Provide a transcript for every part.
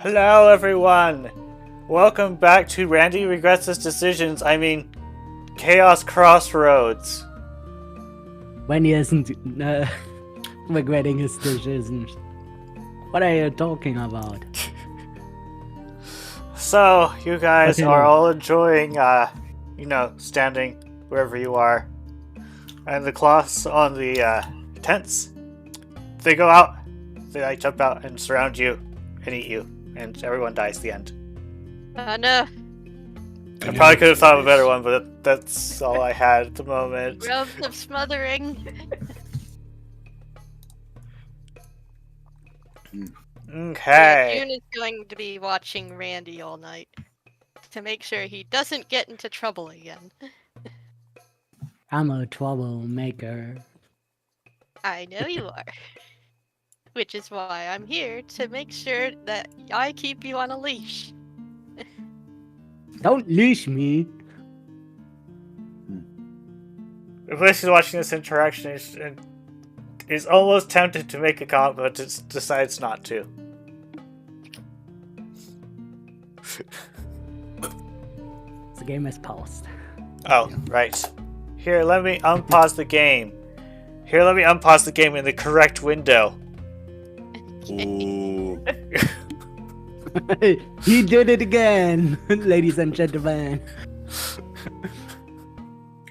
Hello, everyone! Welcome back to Randy Regrets His Decisions. Chaos Crossroads. When he isn't regretting his decisions. What are you talking about? So, you guys are all enjoying, standing wherever you are. And the cloths on the tents, they go out, they jump out and surround you and eat you. And everyone dies at the end. No. I probably could have thought of a better one, but that's all I had at the moment. Robes of smothering. Okay. June is going to be watching Randy all night to make sure he doesn't get into trouble again. I'm a troublemaker. I know you are. Which is why I'm here to make sure that I keep you on a leash. Don't leash me. The person watching this interaction is almost tempted to make a comment, but decides not to. The game is paused. Oh, right. Here, let me unpause the game. Here, let me unpause the game in the correct window. Ooh. He did it again, ladies and gentlemen.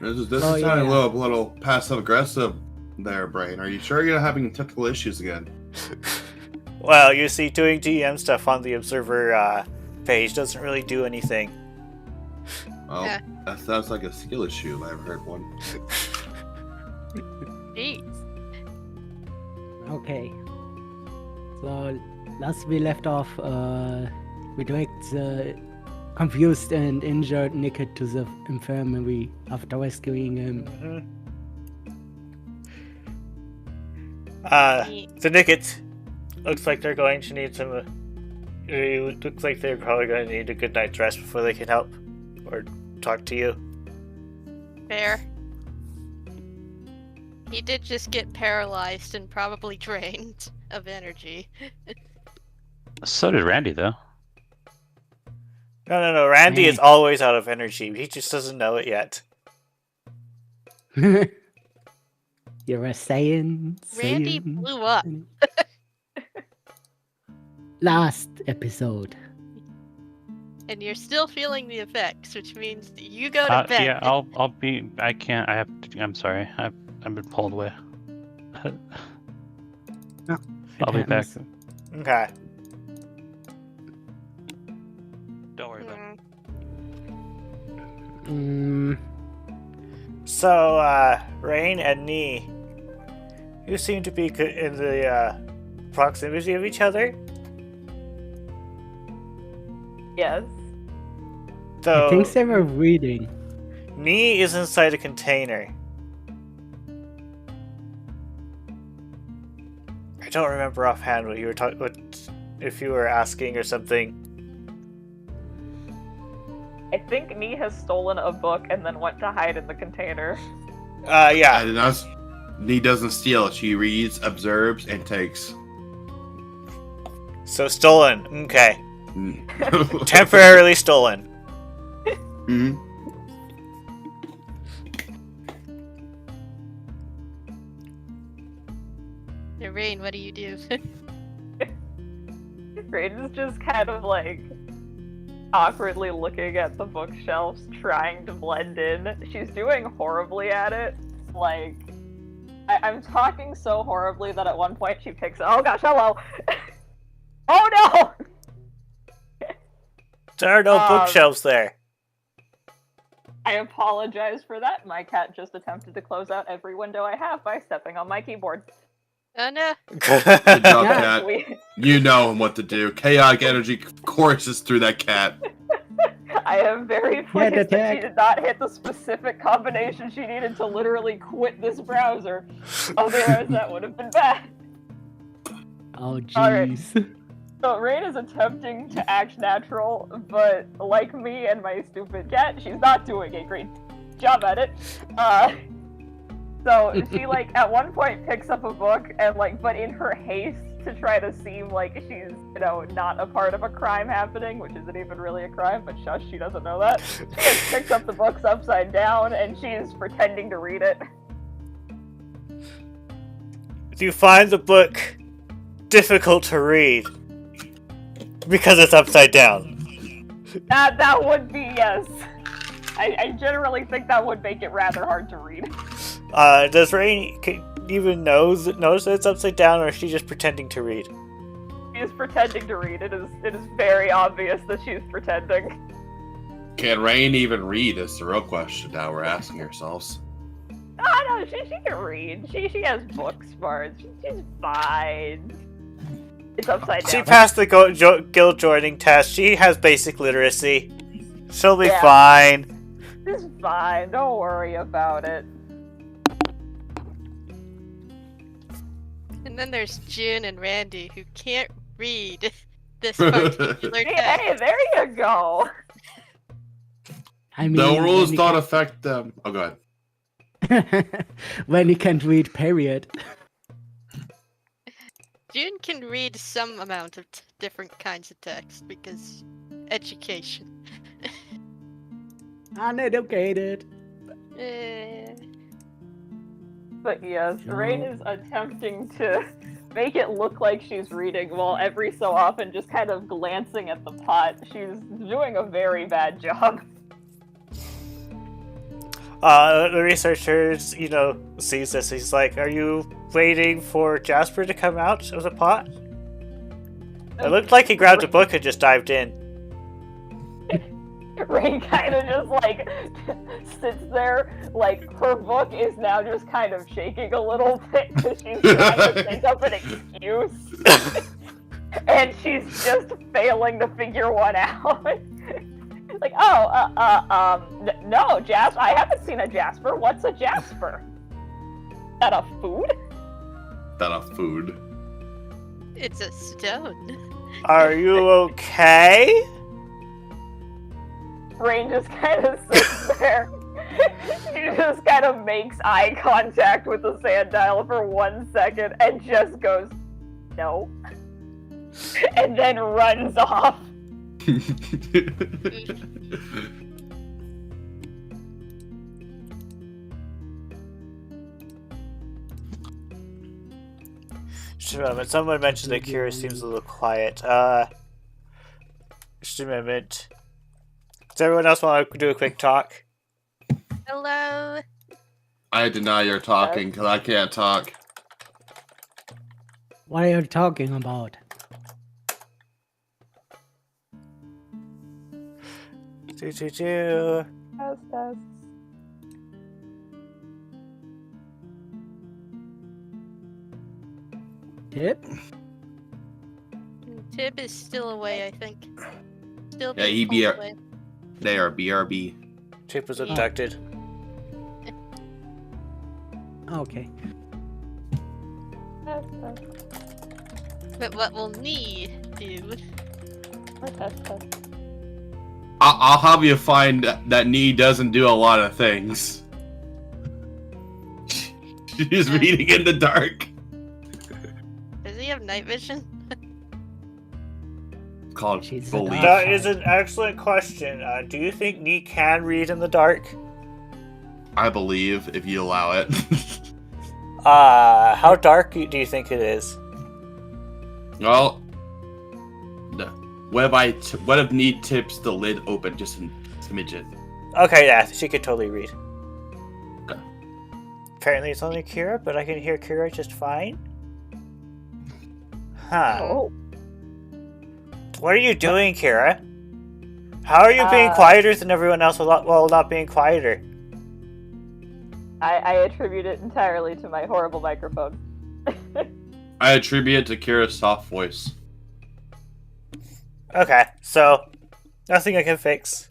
This is sounding a little passive aggressive there, Brain. Are you sure you're not having technical issues again? Well, you see, doing DM stuff on the observer page doesn't really do anything. Well, that sounds like a skill issue. I've heard one. Jeez. Okay. So, last we left off, we dragged the confused and injured Nickett to the infirmary after rescuing him. The Nickett looks like they're going to need some. It looks like they're probably going to need a good night's rest before they can help or talk to you. Fair. He did just get paralyzed and probably drained of energy. So did Randy, though. No. Randy is always out of energy. He just doesn't know it yet. You're a Saiyan. Randy blew up. Last episode. And you're still feeling the effects, which means you go to bed. Yeah, I'll be. I can't. I have to. I'm sorry. I've been pulled away. I'll be back. Okay. Don't worry about it. So, Rain and Nee, you seem to be in the proximity of each other. Yes. So, I think they were reading. Nee is inside a container. I don't remember offhand what you were talking. If you were asking or something. I think Nee has stolen a book and then went to hide in the container. Yeah. Nee doesn't steal. She reads, observes, and takes. So stolen. Okay. Temporarily stolen. Mm-hmm. Rain, what do you do? Rain's just kind of like awkwardly looking at the bookshelves, trying to blend in. She's doing horribly at it. Like, I'm talking so horribly that at one point she picks. Oh gosh, hello. Oh no! There are no bookshelves there. I apologize for that. My cat just attempted to close out every window I have by stepping on my keyboard. Oh no. Good job, cat. You know what to do. Chaotic energy courses through that cat. I am very pleased that she did not hit the specific combination she needed to literally quit this browser. Otherwise, that would have been bad. Oh, jeez. Right. So, Rain is attempting to act natural, but like me and my stupid cat, she's not doing a great job at it. So, she, like, at one point picks up a book and, like, but in her haste to try to seem like she's, not a part of a crime happening, which isn't even really a crime, but shush, she doesn't know that. She just picks up the books upside down, and she's pretending to read it. Do you find the book difficult to read? Because it's upside down. That would be, yes. I generally think that would make it rather hard to read. Does Rain even notice that it's upside down, or is she just pretending to read? She is pretending to read. It is very obvious that she's pretending. Can Rain even read is the real question now we're asking ourselves. Oh, no, she can read. She has book smarts. She's fine. It's upside down. She passed the guild joining test. She has basic literacy. She'll be fine. She's fine. Don't worry about it. And then there's June and Randy who can't read this particular text. Hey, there you go. I mean, The rules don't affect them. Oh, go ahead. when you can't read, period. June can read some amount of different kinds of text because education. Uneducated. But yes, Rain is attempting to make it look like she's reading while every so often just kind of glancing at the pot. She's doing a very bad job. The researchers, sees this. He's like, "Are you waiting for Jasper to come out of the pot?" It looked like he grabbed a book and just dived in. Rain kind of just sits there, her book is now just kind of shaking a little bit because she's trying to think up an excuse. And she's just failing to figure one out. No, Jasper, I haven't seen a Jasper. What's a Jasper? Is that a food? That a food. It's a stone. Are you okay? Rain just kind of sits there. She just kind of makes eye contact with the sanddial for 1 second and just goes, no. And then runs off. Just a moment. Someone mentioned that Kira seems a little quiet. Just a moment. Does everyone else want to do a quick talk? Hello. I deny you're talking because I can't talk. What are you talking about? Do. Test. Tip? Tib is still away, I think. Still Yeah, being he pulled be away. They are BRB. Chip was abducted. Okay. But what we'll need to I'll have you find that Nee doesn't do a lot of things. She's reading in the dark. Does he have night vision? Called She's belief. That is an excellent question. Do you think Nee can read in the dark? I believe if you allow it. How dark do you think it is? Well, what if Nee tips the lid open just a smidgen? Okay, yeah, she could totally read. Okay. Apparently it's only Kira, but I can hear Kira just fine. Huh. Oh. What are you doing, Kira? How are you being quieter than everyone else while not being quieter? I attribute it entirely to my horrible microphone. I attribute it to Kira's soft voice. Okay, so nothing I can fix.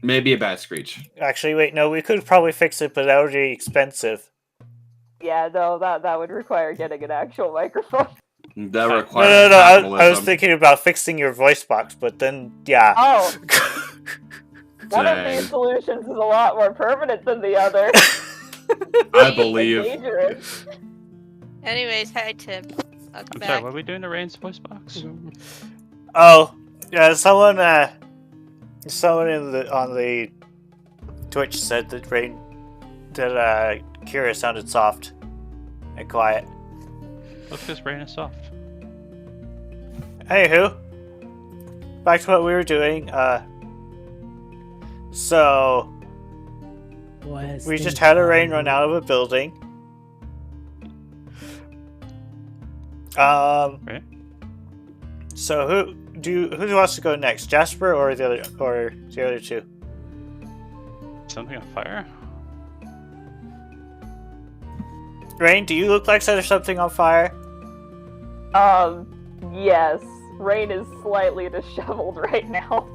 Maybe a bad screech. Actually, wait, no, we could probably fix it, but that would be expensive. Yeah, no, that would require getting an actual microphone. That No, requires I was capitalism. thinking about fixing your voice box, but then, yeah. Oh, one of Dang. these solutions is a lot more permanent than the other. I And believe. dangerous. Anyways, hi Tib. I'll be I'm back. sorry, what are we doing to Rain's voice box? Oh, yeah. Someone in on the Twitch said that Kira sounded soft and quiet. Look, this Rain is soft. Anywho, back to what we were doing. So we just had a rain run out of a building. Right? So who wants to go next, Jasper or the other two? Something on fire? Rain, do you look like there's something on fire? Yes. Rain is slightly disheveled right now.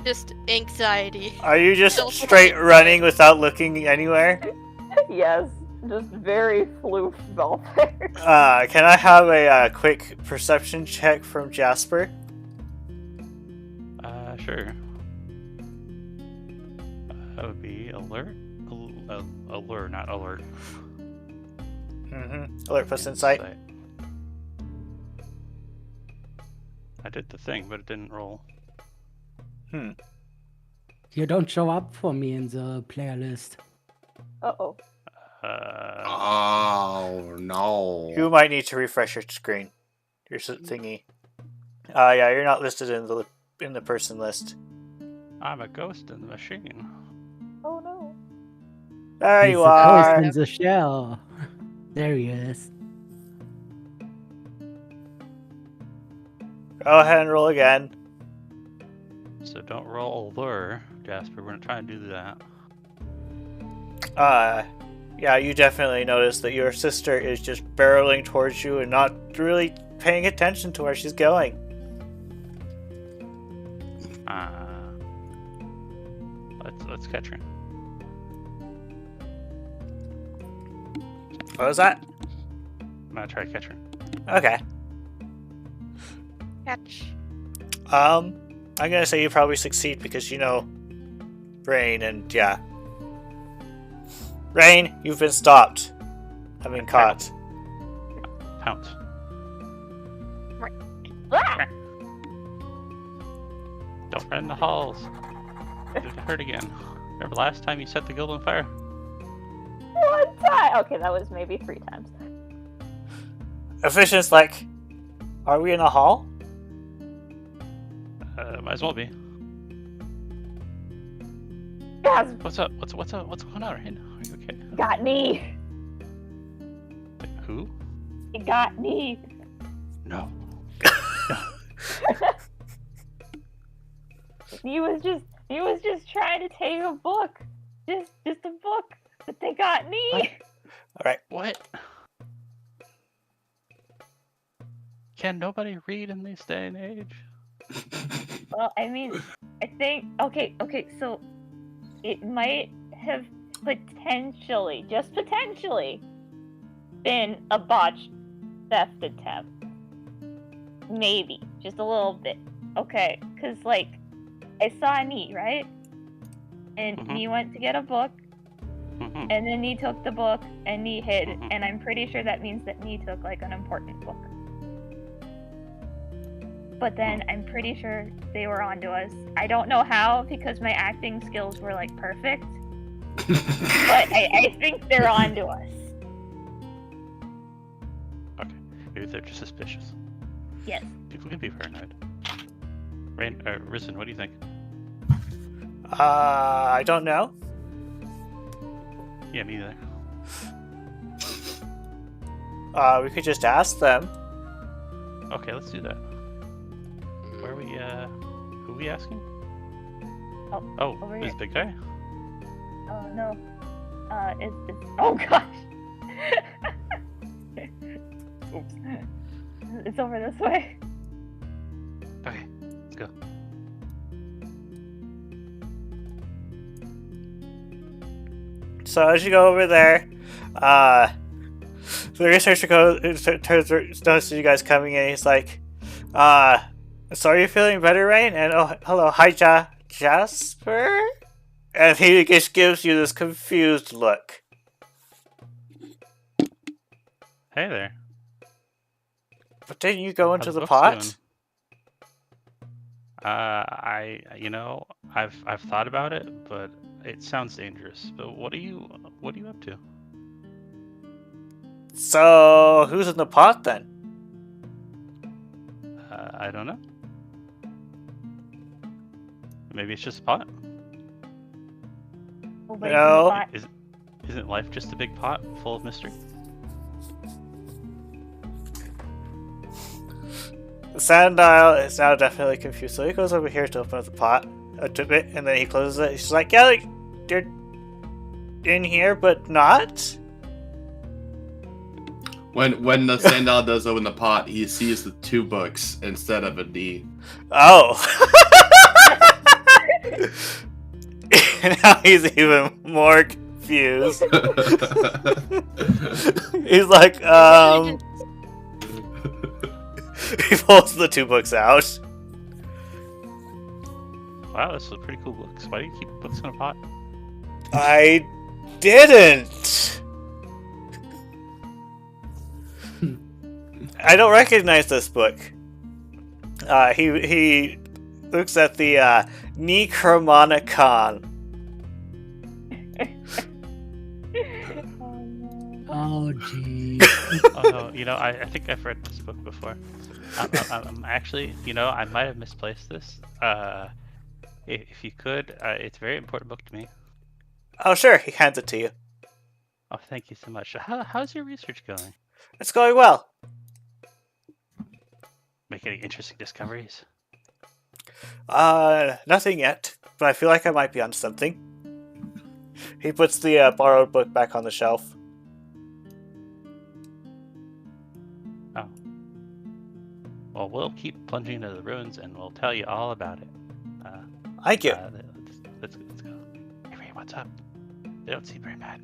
Just anxiety. Are you just Still straight fine. running without looking anywhere? Yes. Just very floof Valfair. Can I have a quick perception check from Jasper? Sure. That would be alert? Allure, not alert. Alert plus insight. I did the thing, but it didn't roll. You don't show up for me in the player list. Uh-oh. Oh no. You might need to refresh your screen. Your thingy. Yeah, you're not listed in the person list. I'm a ghost in the machine. Oh no. There He's you the are. ghost in the shell. There he is. Go ahead and roll again. So don't roll allure, Jasper. We're not trying to do that. Yeah, you definitely notice that your sister is just barreling towards you and not really paying attention to where she's going. Let's catch her. What was that? I'm gonna try to catch her. Okay. Catch. I'm gonna say you probably succeed because you know Rain, and yeah. Rain, you've been stopped. I mean caught. Pounce. Ah! Don't run in the halls. It'll hurt again. Remember last time you set the guild on fire? One time. Okay, that was maybe 3 times. Efficient's like, are we in a hall? Might as well be. Guys, What's up? What's up? What's going on, Rain? Are you okay? got me. Who? It got me. No. He was just trying to take a book. Just a book. But they got me. Alright. What? Can nobody read in this day and age? Well, I mean, I think okay, so it might have potentially, just potentially, been a botched theft attempt. Maybe. Just a little bit. Okay, because, like, I saw Nee, right? And Nee went to get a book, and then Nee took the book, and Nee hid, and I'm pretty sure that means that Nee took, like, an important book. But then I'm pretty sure they were onto us. I don't know how, because my acting skills were, like, perfect. But I think they're onto us. Okay. Maybe they're just suspicious. Yes. People can be paranoid. Rain, Risen, what do you think? I don't know. Yeah, me either. We could just ask them. Okay, let's do that. Where are we, who are we asking? Oh, over this here. big guy? Oh, no. It's oh gosh! Oops. It's over this way. Okay, let's go. So as you go over there, the researcher notices you guys coming in. He's like, so are you feeling better, Rain? And oh, hello, hi, Jasper? And he just gives you this confused look. Hey there. But didn't you go into How's the books pot? doing? I've thought about it, but it sounds dangerous. But what are you up to? So, who's in the pot then? I don't know. Maybe it's just a pot. No. Isn't life just a big pot full of mystery? The Sandile is now definitely confused, so he goes over here to open up the pot a bit, and then he closes it. He's like, yeah, like, you're in here, but not? When the Sandal does open the pot, he sees the 2 books instead of a D. Oh. Now he's even more confused. He's like, he pulls the 2 books out. Wow, those are pretty cool books. Why do you keep books in a pot? I didn't. I don't recognize this book. He looks at the Necromonicon. Oh, gee. Oh, no, I think I've read this book before. I'm actually, I might have misplaced this. If you could, it's a very important book to me. Oh, sure. He hands it to you. Oh, thank you so much. How's your research going? It's going well. Make any interesting discoveries? Nothing yet, but I feel like I might be onto something. He puts the borrowed book back on the shelf. Oh. Well, we'll keep plunging into the ruins, and we'll tell you all about it. Thank you. Let's go. Avery, what's up? They don't seem very mad.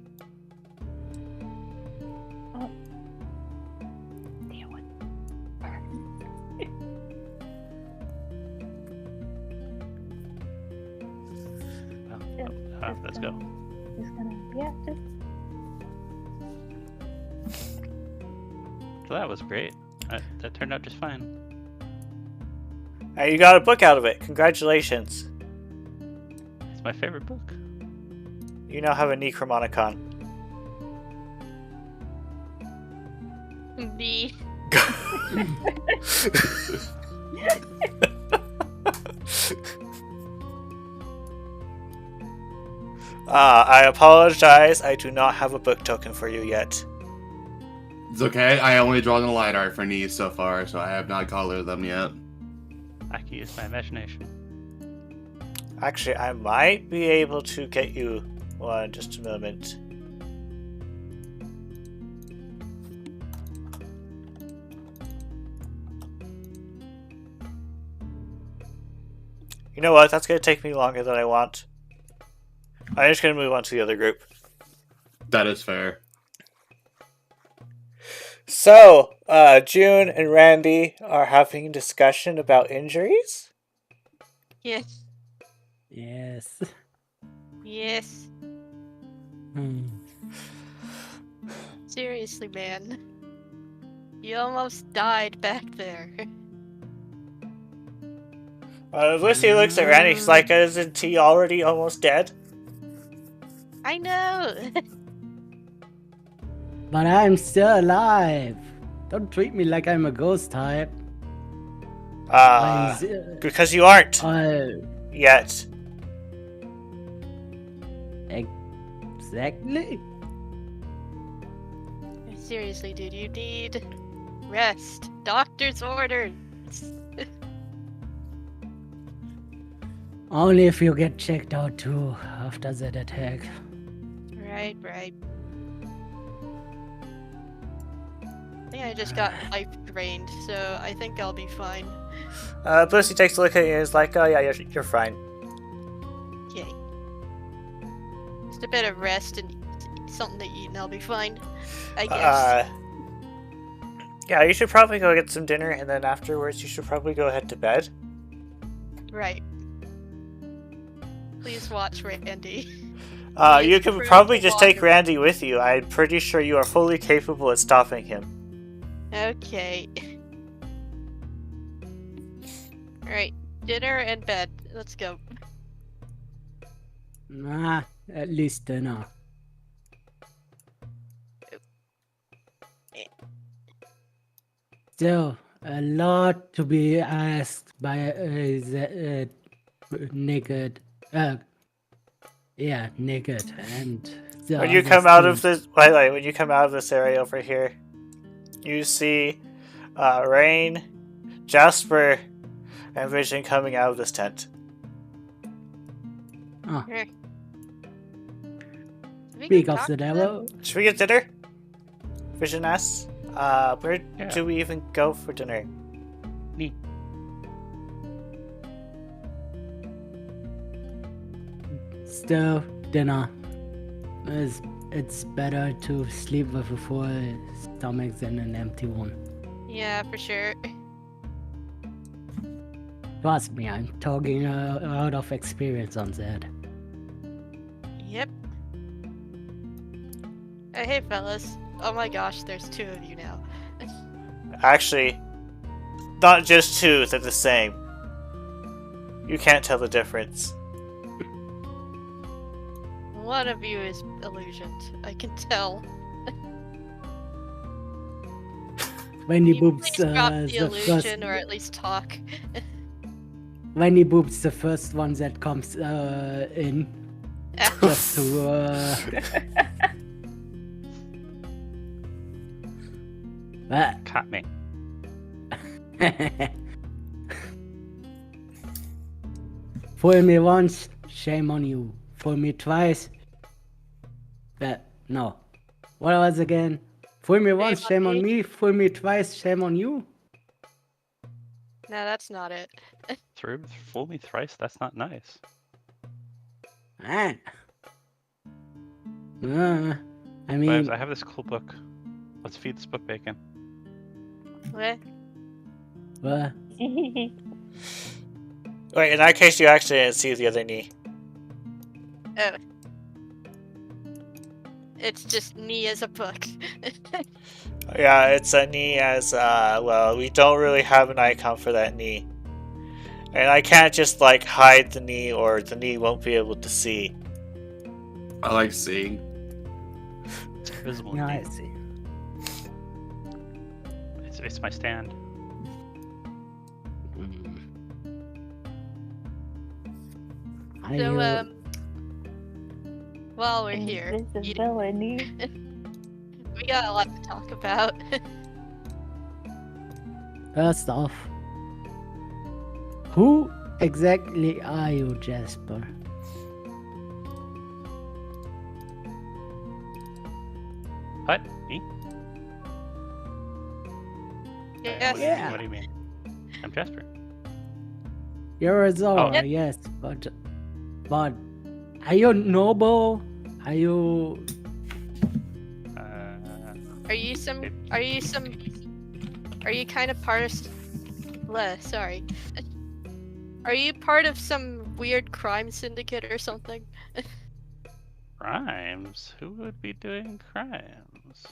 Let's go. So that was great. That turned out just fine. You got a book out of it. Congratulations. It's my favorite book. You now have a Necromonicon. Me. I apologize. I do not have a book token for you yet. It's okay. I only draw the light art for Knee so far, so I have not colored them yet. I can use my imagination. Actually, I might be able to get you one. Just a moment. You know what? That's going to take me longer than I want. I'm just going to move on to the other group. That is fair. So, June and Randy are having a discussion about injuries? Yes. Yes. Yes. Hmm. Seriously, man. You almost died back there. Lucy looks at Randy. She's like, isn't he already almost dead? I know. But I'm still alive. Don't treat me like I'm a ghost type. Because you aren't Oh, yet. exactly. Seriously, dude, you need rest. Doctor's orders. Only if you get checked out too after that attack. Right. I think I just got life drained, so I think I'll be fine. Lucy takes a look at you and is like, oh yeah, you're fine. Yay. Just a bit of rest and something to eat and I'll be fine. I guess. Yeah, you should probably go get some dinner, and then afterwards you should probably go head to bed. Right. Please watch Randy. You could probably just take Randy with you. I'm pretty sure you are fully capable of stopping him. Okay. Alright, dinner and bed. Let's go. Nah, at least dinner. Still, a lot to be asked by naked. Yeah, naked. And the When you other come out of students. this, when you come out of this area over here, you see Rain, Jasper, and Vision coming out of this tent. Oh, Here. We speak can of talk the to them? devil. Should we get dinner? Vision asks. Where Yeah. do we even go for dinner? Neat. Still, dinner. It's better to sleep with a full stomach than an empty one. Yeah, for sure. Trust me, I'm talking out of experience on that. Yep. Hey, fellas. Oh my gosh, there's 2 of you now. Actually, not just 2, they're the same. You can't tell the difference. One of you is illusioned. I can tell. When he Can you boops please drop the the first, illusion, or at least talk. when he boops the first one that comes in, just to Caught me. Fool me once, shame on you. Fool me twice. No. What was again? Fool me once, shame on me. Fool me twice, shame on you. No, that's not it. Fool me thrice? That's not nice. Ah. I Vibes, mean, I have this cool book. Let's feed this book bacon. What? Wait, in that case, you actually didn't see the other knee. Oh. It's just me as a book. Yeah, it's a knee as, well, we don't really have an icon for that knee. And I can't just, like, hide the knee or the knee won't be able to see. I like seeing. It's invisible. yeah, I indeed. see. It's my stand. So, while we're here, Invisibility. we got a lot to talk about. First off, who exactly are you, Jasper? What? Me? Yes. Yeah. What do you mean? I'm Jasper. You're a Zora, Yep. yes, but are you noble? Are you? Are you kind of part of? Sorry. Are you part of some weird crime syndicate or something? Crimes? Who would be doing crimes?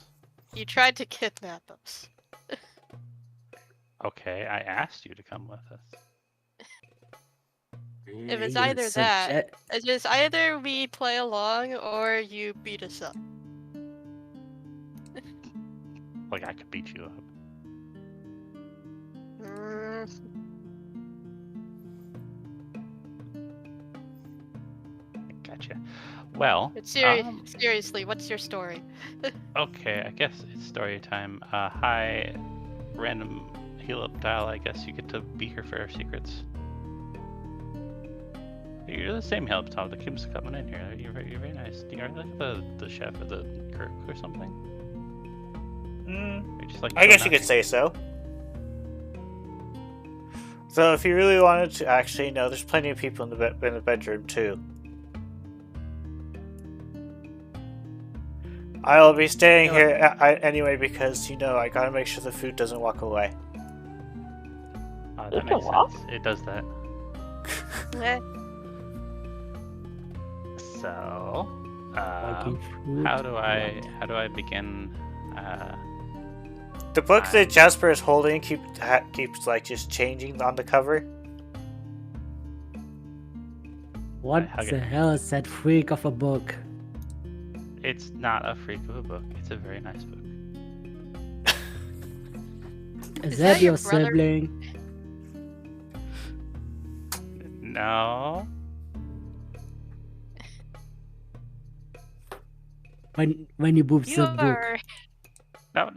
You tried to kidnap us. Okay, I asked you to come with us. If it's You either that, suggest- it's just either we play along or you beat us up. Like I could beat you up. Mm, Gotcha. Well, but seriously, what's your story? okay, I guess it's story time. Hi, random heal up dial. I guess you get to be here for our secrets. You're the same heal up dial that keeps coming in here. You're very nice. You're like the chef of the Kirk or something. You're just like I guess you chilling could say so. So if you really wanted to actually know, there's plenty of people in the bedroom too. I'll be staying here anyway because, I gotta make sure the food doesn't walk away. out. You That can makes walk? sense. It does that. Eh, So, Walking food. how do I begin? The book that Jasper is holding keeps like just changing on the cover. What hug the it. hell is that freak of a book? It's not a freak of a book. It's a very nice book. Is that that your your brother? sibling? No. When you boop You the book. are No.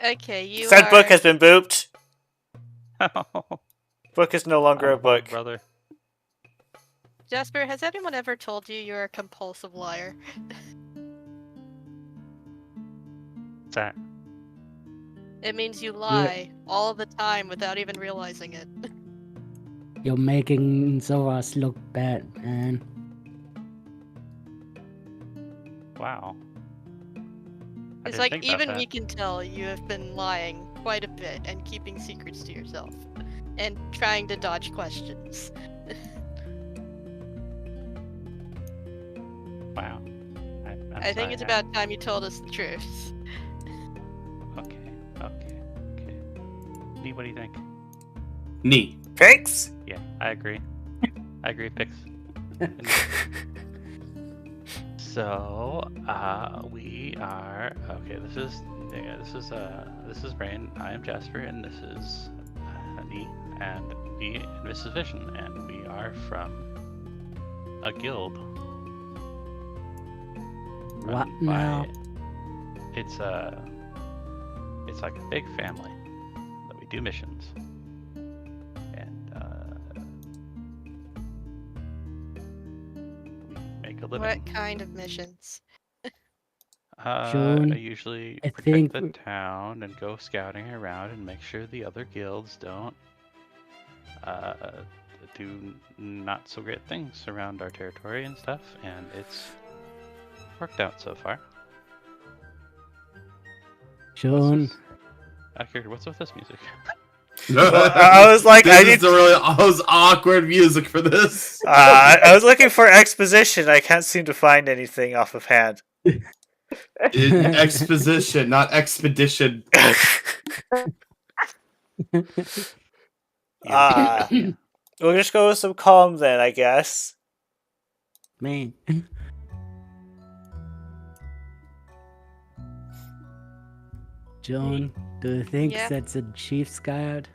okay. You Said are. book has been booped. I'm Book is no longer a a book. brother. Jasper, has anyone ever told you you're a compulsive liar? What's that? It means you lie all the time without even realizing it. You're making Zoras look bad, man. Wow. I It's didn't like think about even that. we can tell you have been lying quite a bit and keeping secrets to yourself and trying to dodge questions. Wow. I think it's about time you told us the truth. Okay. Lee, what do you think? Neat. Thanks. Yeah, I agree. Pix. So, we are okay. This is Rain. I am Jasper, and this is Nee, and me and Mrs. Vision, and we are from a guild. What run by- now? It's like a big family that we do missions, and we make a living. What kind of missions? June, I usually I protect think the town and go scouting around and make sure the other guilds don't do not so great things around our territory and stuff, and it's worked out so far. June, What's with this music? I was like, this I is need. the really awkward music for this. I was looking for exposition. I can't seem to find anything off of hand. Exposition, not expedition. We'll just go with some calm then, I guess. man. June, do you think Yeah? that's a chief's guard?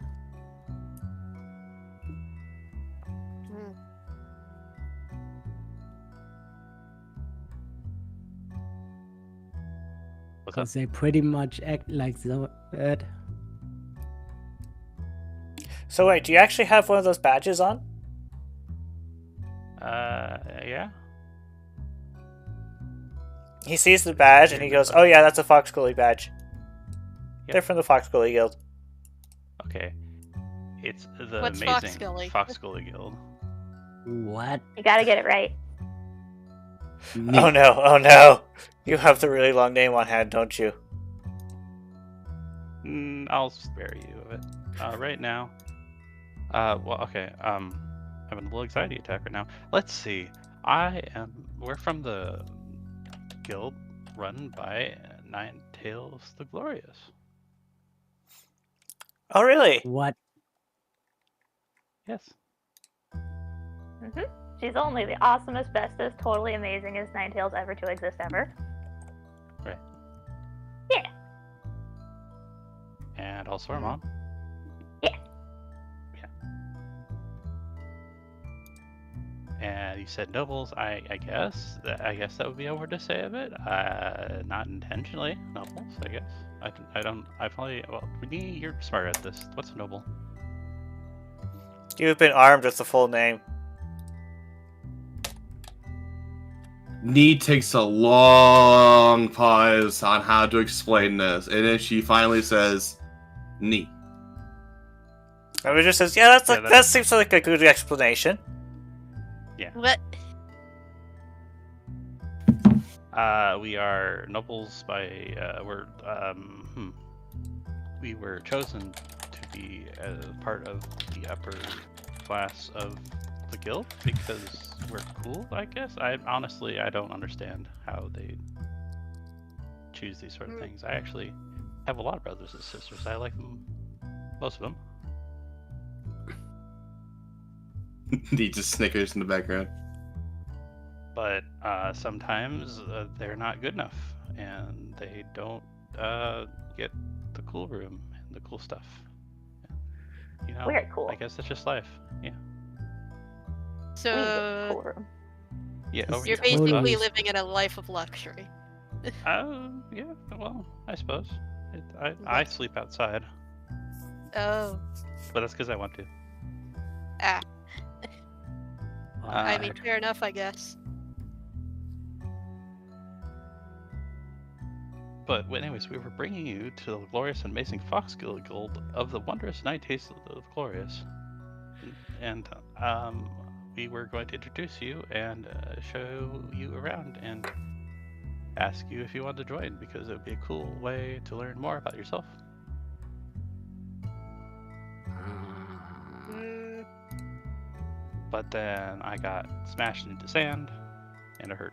Hmm. What's up? Because they pretty much act like that. So wait, do you actually have one of those badges on? Yeah. He sees the badge and he goes, "Oh yeah, that's a Fox Gully badge. Yep. They're from the Fox Gully Guild." Okay. It's the What's amazing Foxgully? Foxgully Guild. What? You gotta get it right. Oh no! You have the really long name on hand, don't you? I'll spare you of it. Right now. Well, okay. Having a little anxiety attack right now. Let's see. We're from the guild run by Nine Tails the Glorious. Oh really? What? Yes. She's only the awesomest, bestest, totally amazingest Ninetales ever to exist ever. Right. Yeah. And also our mom. Yeah. Yeah. And you said nobles. I guess that would be a word to say of it. Not intentionally nobles. I guess. You're smarter at this. What's a noble? You've been armed with the full name. Nee takes a long pause on how to explain this, and then she finally says, Nee. And it just says, "Yeah, Yeah, that seems like a good explanation." What? We are nobles by we were chosen to be part of the upper class of the guild because we're cool, I guess. I don't understand how they choose these sort of things. I actually have a lot of brothers and sisters. I like them, most of them. He just snickers in the background. But sometimes they're not good enough, and they don't get the cool room and the cool stuff. You know, We're cool. I guess it's just life. Yeah. We So get cool room. Yeah. Just Over you're here. totally- basically living in a life of luxury. Yeah. Well, I suppose. I sleep outside, Oh, but that's because I want to. I mean, fair enough, I guess. But anyways, we were bringing you to the glorious and amazing Fox Guild of the wondrous night taste of the glorious, and we were going to introduce you and show you around and ask you if you wanted to join, because it would be a cool way to learn more about yourself. Mm, But then I got smashed into sand, and it hurt.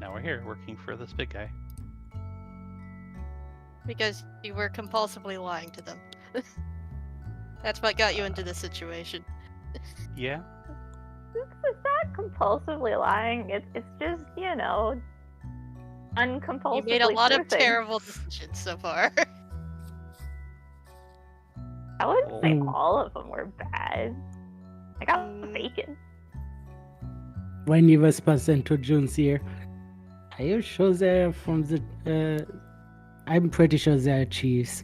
Now we're here working for this big guy. because you were compulsively lying to them. That's what got you into this situation. Yeah. It's not compulsively lying. It's just, uncompulsively You made a lot of truthing. terrible decisions so far. I wouldn't say Mm. all of them were bad. I got the bacon. When you were supposed to introduce here, are you sure they're from the? I'm pretty sure they're cheese.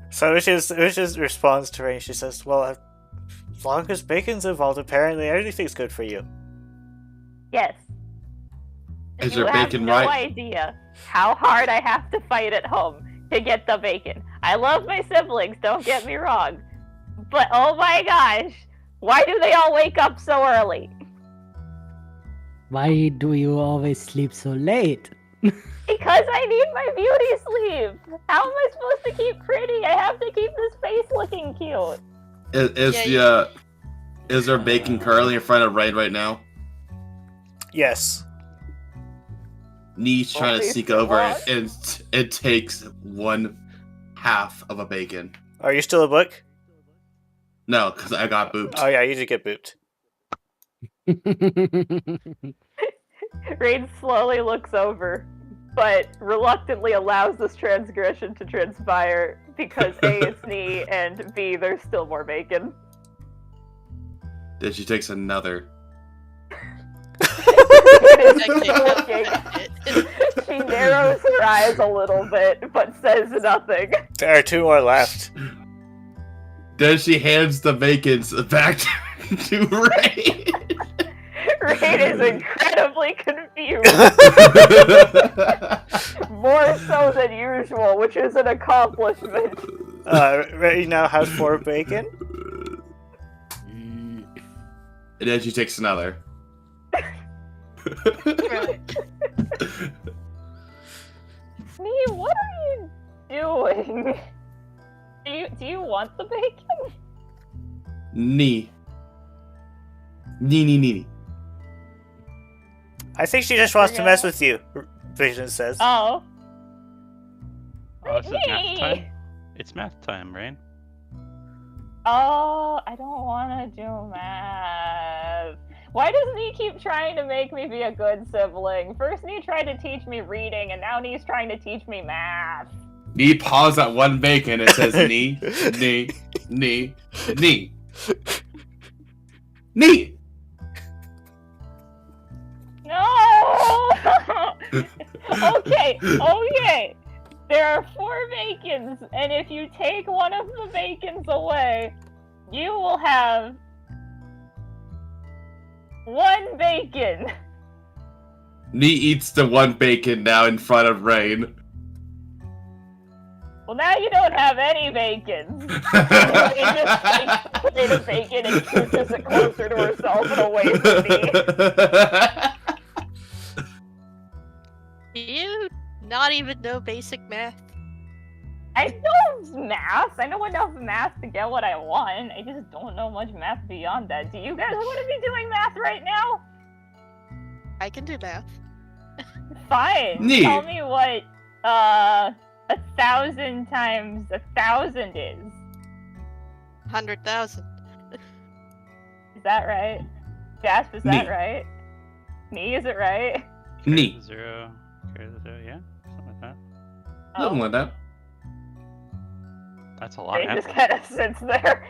So Ush's response to Rain, she says, well, as long as bacon's involved, apparently everything's good for you. Yes. Is You there have bacon no right? idea how hard I have to fight at home to get the bacon. I love my siblings, don't get me wrong. But oh my gosh, why do they all wake up so early? Why do you always sleep so late? Because I need my beauty sleep. How am I supposed to keep pretty? I have to keep this face looking cute. Is there bacon currently in front of Rain right now? Yes. Nee's trying to Please sneak go over on. and it takes 1/2 of a bacon. Are you still a book? No, because I got booped. Oh yeah, you did get booped. Rain slowly looks over, but reluctantly allows this transgression to transpire because A, it's knee, and B, there's still more bacon. Then she takes another. Actually, Looking. She narrows her eyes a little bit, but says nothing. There are 2 more left. Then she hands the bacons back to Rain. Rain is incredibly confused, more so than usual, which is an accomplishment. Rain now has 4 bacon. And then she takes another. Right. Nee, what are you doing? Do you want the bacon? Knee. Nee. I think she just wants to mess with you, Vision says. Oh. Oh, is it math Nee. time? It's math time, Rain. Oh, I don't want to do math. Why does Nee keep trying to make me be a good sibling? First Nee tried to teach me reading, and now Nee's trying to teach me math. Nee paws at 1 bacon and says knee. No! Okay. There are 4 bacons, and if you take one of the bacons away, you will have 1 bacon. Nee eats the 1 bacon now in front of Rain. Well, now you don't have any bacon. It just takes the plate of bacon and pushes it closer to herself and away from me. Do you not even know basic math? I know math. I know enough math to get what I want. I just don't know much math beyond that. Do you guys want to be doing math right now? I can do math. Fine. Neat. Tell me what 1,000 times 1,000 is. 100,000. Is that right? Jasp, is that Knee. right? Knee, is it right? Knee. Carry the zero, yeah, something like that. Something like that. That's a lot. She just kind of sits there.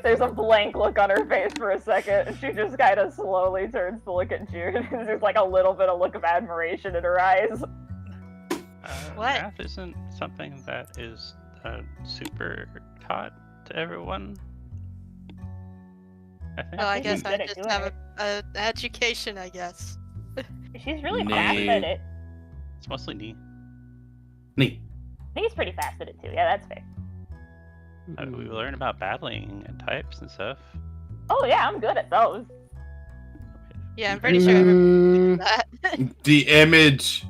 There's a blank look on her face for a second, and she just kind of slowly turns to look at June. There's like a little bit of look of admiration in her eyes. What? Math isn't something that is super taught to everyone. I think. Well, I guess She's I good at just doing have it. a education, I guess. She's really Knee. fast at it. It's mostly knee. Knee. Knee's pretty fast at it too. Yeah, that's fair. We learn about battling and types and stuff. Oh yeah, I'm good at those. Yeah, I'm pretty sure I remember that. The image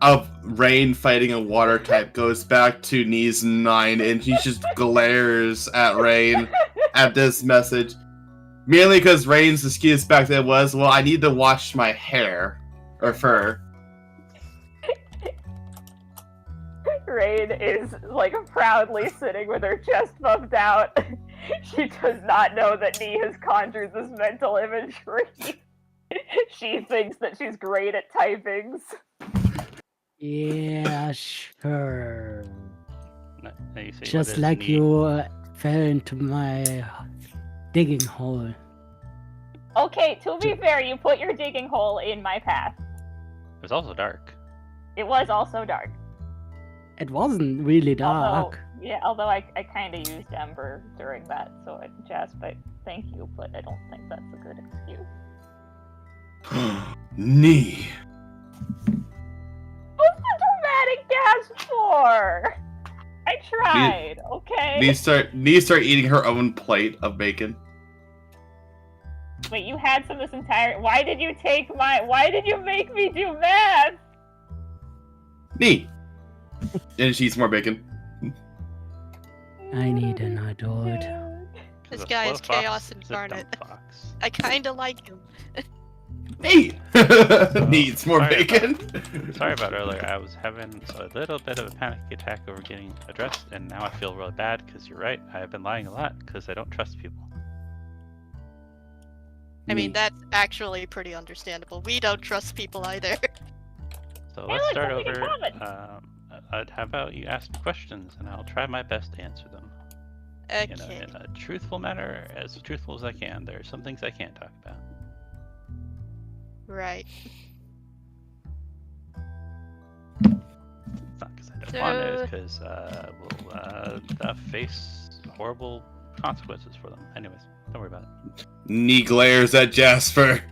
of Rain fighting a water type goes back to Knees 9, and he just glares at Rain at this message. Merely because Rain's excuse back then was, well, I need to wash my hair. Or fur. Rain is like proudly sitting with her chest puffed out. She does not know that Nee has conjured this mental imagery. She thinks that she's great at typings. Yeah, sure. No, you see, Just what is like knee? you fell into my digging hole. Okay, to be fair, you put your digging hole in my path. It was also dark. It was also dark. It wasn't really dark. Although I kind of used Ember during that, so Jasp, thank you, but I don't think that's a good excuse. Knee. What's the dramatic gasp for? I tried, okay? Knee start eating her own plate of bacon. Wait, you had some this entire. Why did you make me do math? Knee. And she eats more bacon. I need an adult. This A guy slow is fox chaos is a dumb incarnate. fox. I kinda like him. Knee. Knee eats more Sorry bacon. Sorry about earlier. I was having a little bit of a panic attack over getting addressed, and now I feel really bad because you're right. I have been lying a lot because I don't trust people. I mean, that's actually pretty understandable. We don't trust people either. So Yeah, let's look, start something in over. common. How about you ask me questions, and I'll try my best to answer them. Okay. In a truthful manner, as truthful as I can. There are some things I can't talk about. Right. It's not because I don't want to, it's because we'll face horrible consequences for them. Anyways, don't worry about it. Knee glares at Jasper.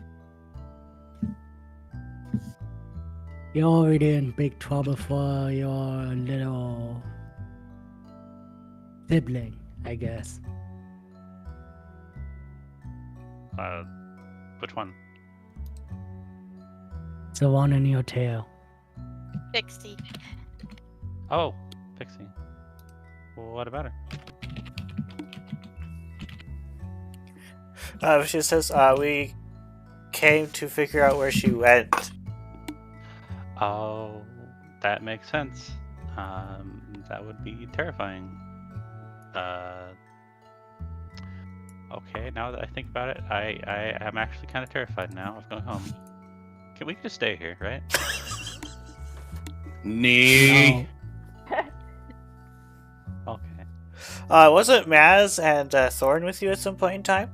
You're already in big trouble for your little sibling, I guess. Which one? The one in your tail. Pixie. Oh, Pixie. Well, what about her? She says, we came to figure out where she went. Oh, that makes sense. That would be terrifying. Okay, now that I think about it, I am actually kind of terrified now of going home. Can we just stay here, right? Knee. No. Okay. Wasn't Maz and Thorn with you at some point in time?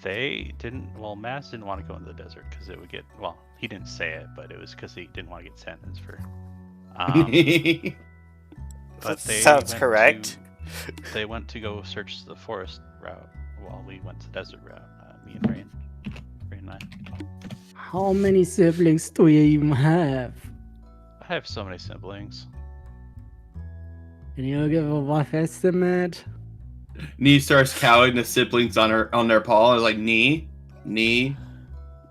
They didn't. Well, Maz didn't want to go into the desert because it would get. Well, he didn't say it, but it was because he didn't want to get sentenced for. But they Sounds went correct. They went to go search the forest route while we went to the desert route. Me and Rain and I. How many siblings do you even have? I have so many siblings. Can you give a rough estimate? Knee starts counting the siblings on their paw. And is like knee. And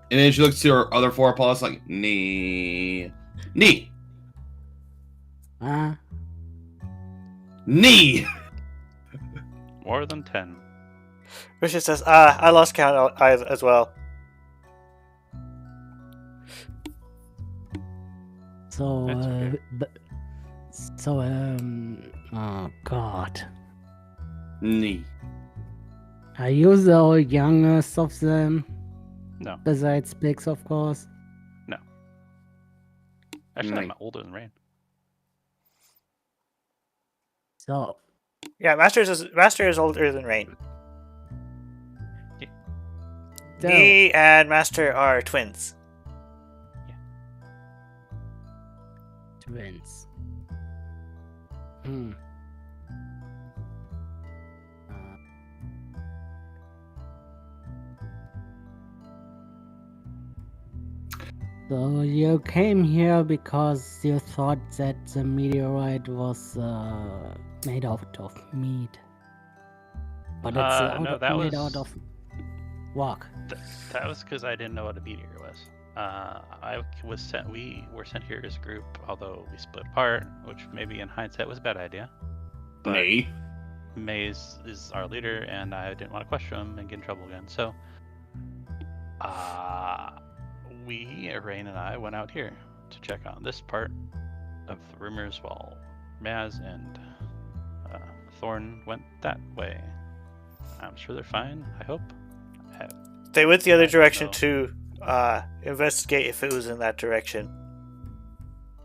then she looks to her other four paws like knee. Huh? Knee. More than 10. Richard says, I lost count as well. So, That's okay. oh god. Knee. Are you the youngest of them? No. Besides Bix, of course. Actually, I'm Right. older than Rain. So, Yeah, Master is older than Rain. so Me and Master are twins. twins. Hmm. So you came here because you thought that the meteorite was made out of meat, but it's No, that made was out of rock. that was because I didn't know what a meteor was. We were sent here as a group, although we split apart, which maybe in hindsight was a bad idea. But Me. Maze is our leader, and I didn't want to question him and get in trouble again. So, Rain and I went out here to check on this part of the rumors, while Maz and Thorn went that way. I'm sure they're fine. I hope. They went the other I don't direction know. to investigate if it was in that direction.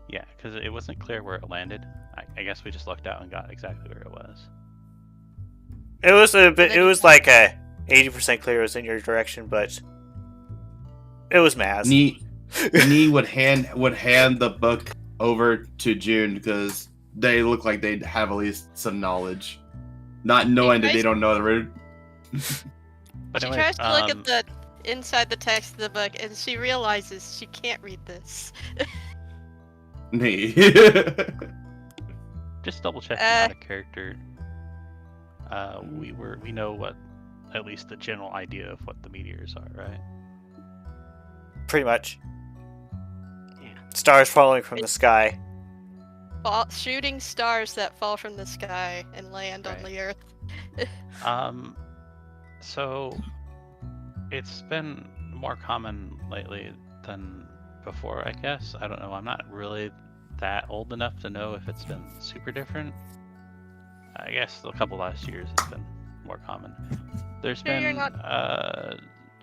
Yeah, because it wasn't clear where it landed. I guess we just looked out and got exactly where it was. It was a bit. It was like a 80% clear it was in your direction, but it was Maz. Nee would hand the book over to June because they look like they'd have at least some knowledge, not knowing that they don't know the route. But She anyways, tries to look at the inside the text of the book, and she realizes she can't read this. Nee. just double checking out of character. We know what, at least the general idea of what the meteors are, right? Pretty much. Stars falling from the sky. Shooting stars that fall from the sky and land on Right. the earth. So it's been more common lately than before, I guess. I don't know. I'm not really that old enough to know if it's been super different. I guess a couple last years it's been more common. There's No, you're been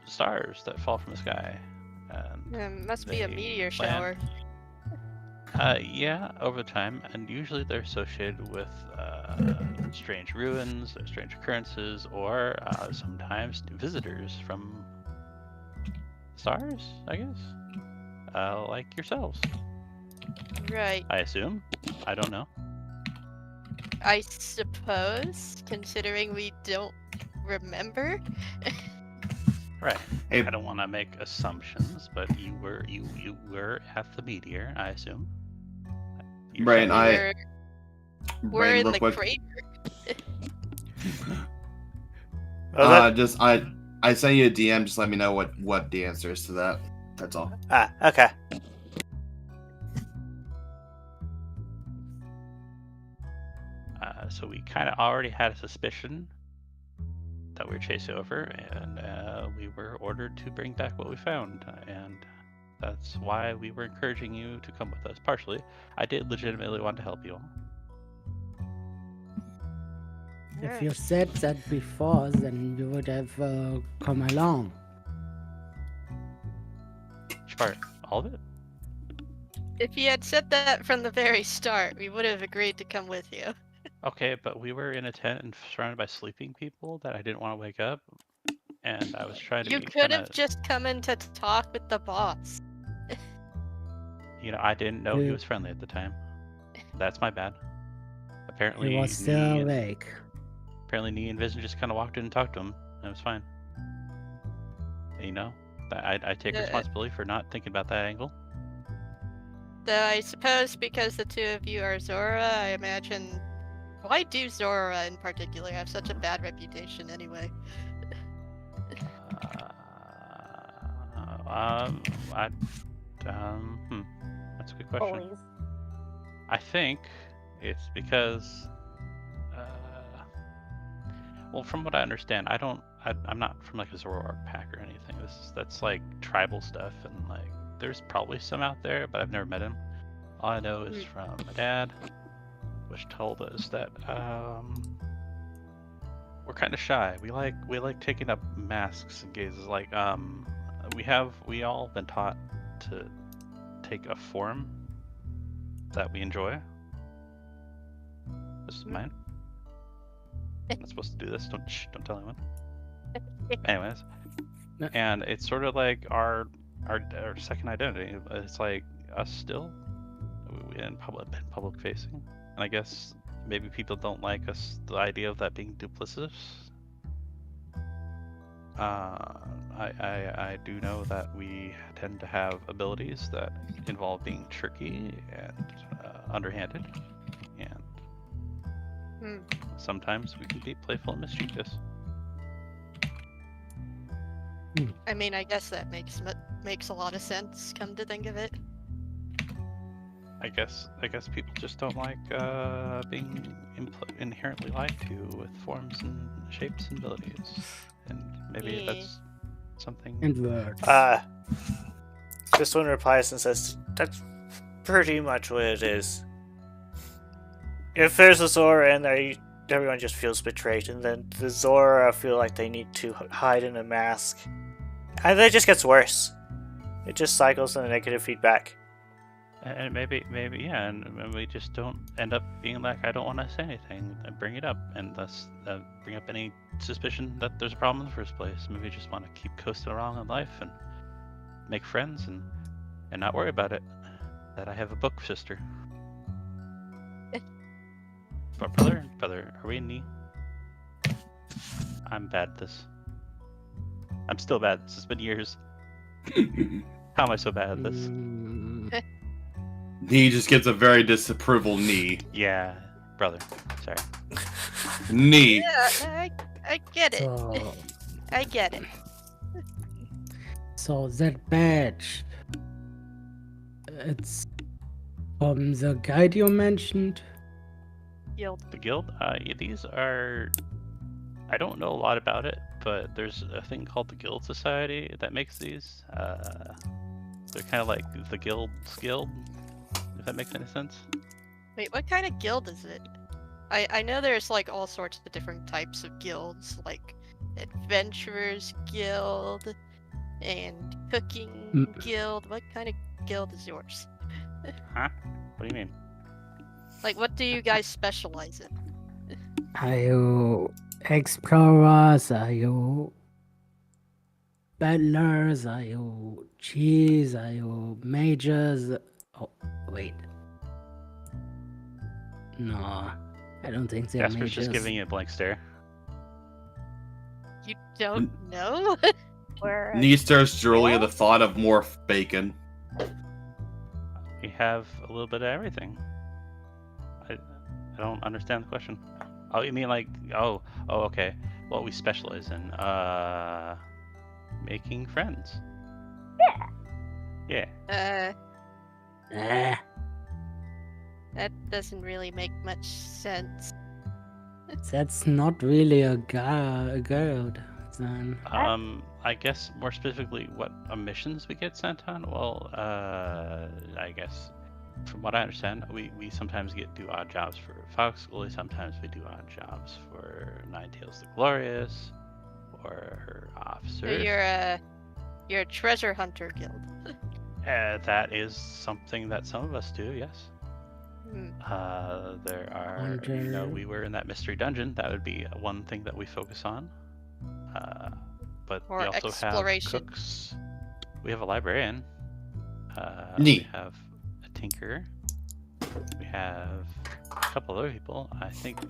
stars that fall from the sky. And Must be a they meteor land. shower. Yeah, over time, and usually they're associated with strange ruins, strange occurrences, or sometimes visitors from stars, I guess. Like yourselves, Right. I assume. I don't know. I suppose, considering we don't remember. Right. Hey, I don't want to make assumptions, but you were at the meteor, I assume. Brian, Yourself. We're Brian, in real the quick. crater. Oh, I sent you a DM. Just let me know what the answer is to that. That's all. okay. So we kind of already had a suspicion that we were chasing over, and we were ordered to bring back what we found, and that's why we were encouraging you to come with us. Partially, I did legitimately want to help you all. If you said that before, then you would have come along. Which part? All of it? If you had said that from the very start, we would have agreed to come with you. Okay, but we were in a tent and surrounded by sleeping people that I didn't want to wake up, and I was trying to You be could kinda, have just come in to talk with the boss. I didn't know he Yeah. was friendly at the time. That's my bad. Apparently, He was still Nee awake. and Vision just kind of walked in and talked to him, and it was fine. I take responsibility for not thinking about that angle. Though I suppose because the two of you are Zora, I imagine. Why do Zora in particular have such a bad reputation anyway? That's a good question. Bullies. I think it's because, well, from what I understand, I'm not from like a Zoroark pack or anything. That's like tribal stuff, and like there's probably some out there, but I've never met him. All I know is from my dad, which told us that we're kind of shy. We like taking up masks and gazes. Like we all been taught to take a form that we enjoy. This is mine. I'm not supposed to do this. Don't tell anyone. Anyways, No. and it's sort of like our second identity. It's like us still in public facing, and I guess maybe people don't like us. The idea of that being duplicitous. I do know that we tend to have abilities that involve being tricky and underhanded, and sometimes we can be playful and mischievous. I mean, I guess that makes a lot of sense. Come to think of it. I guess people just don't like being inherently lied to with forms and shapes and abilities, and maybe that's something. And words. This one replies and says, "That's pretty much what it is. If there's a Zora in there, everyone just feels betrayed, and then the Zora feel like they need to hide in a mask, and then it just gets worse. It just cycles in a negative feedback." And maybe yeah, and we just don't end up being like, I don't want to say anything, and bring it up, and thus bring up any suspicion that there's a problem in the first place. Maybe we just want to keep coasting along in life and make friends and not worry about it. That I have a book sister. But brother, are we in knee? I'm bad at this. I'm still bad. It's been years. How am I so bad at this? He just gets a very disapproval knee. Yeah, brother. Sorry. Knee. Yeah, I get it. So, I get it. so that badge, it's from the guide you mentioned. Guild. The guild? These are... I don't know a lot about it, but there's a thing called the Guild Society that makes these. They're kind of like the Guild's guild, if that makes any sense. Wait, what kind of guild is it? I know there's like all sorts of different types of guilds, like Adventurers Guild and Cooking Guild. What kind of guild is yours? Huh? What do you mean? Like, what do you guys specialize in? Are you explorers? Are you battlers? Are you cheese? Are you mages? Oh, wait. No, I don't think they're Jasper's mages. just giving you a blank stare. You don't know? Where Knee stares drooling at the thought of more bacon. We have a little bit of everything. I don't understand the question. Oh, you mean like, oh, okay. What we specialize in, making friends. Yeah. That doesn't really make much sense. That's not really a guild, then. I guess more specifically, what missions we get sent on? Well, I guess from what I understand, we sometimes do odd jobs for Fox School. Sometimes we do odd jobs for Nine Tails the Glorious, or her So officers. you're a treasure hunter guild. That is something that some of us do. Yes. Hmm. There are, you know, Hunter. we were in that mystery dungeon. That would be one thing that we focus on. But Or we also exploration. have cooks. We have a librarian. Neat. We have a tinker. We have a couple other people. I think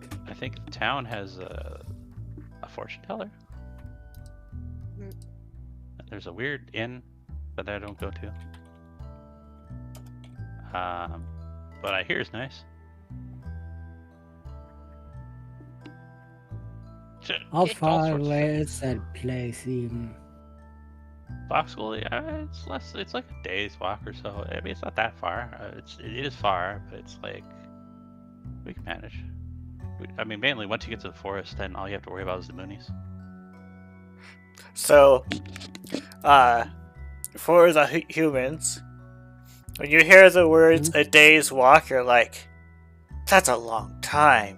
the town has a fortune teller. Hmm. There's a weird inn that I don't go to. But I hear it's nice. How All far sorts of away things. is that place even? Foxhole, yeah, it's less. It's like a day's walk or so. I mean, it's not that far. It is far, but it's like we can manage. I mean, mainly once you get to the forest, then all you have to worry about is the moonies. So, for the humans, when you hear the words "a day's walk," you're like, "That's a long time."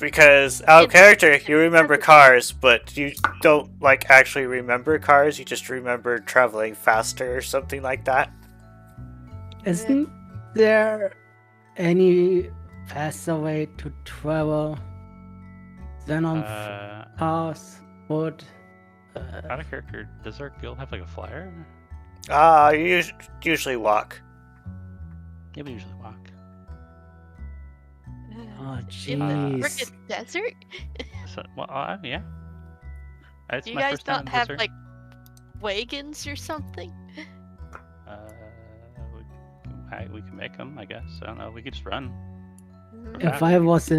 Because out of character, you remember cars, but you don't like actually remember cars. You just remember traveling faster or something like that. Isn't there any faster way to travel than on cars, foot? Out of character, does our guild have like a flyer? You usually walk. Yeah, we usually walk. Oh, In the jeez. frickin' desert? So, well, yeah. It's Do you my guys first time not in the have desert. like wagons or something? We can make them, I guess. I don't know. We could just run. If I was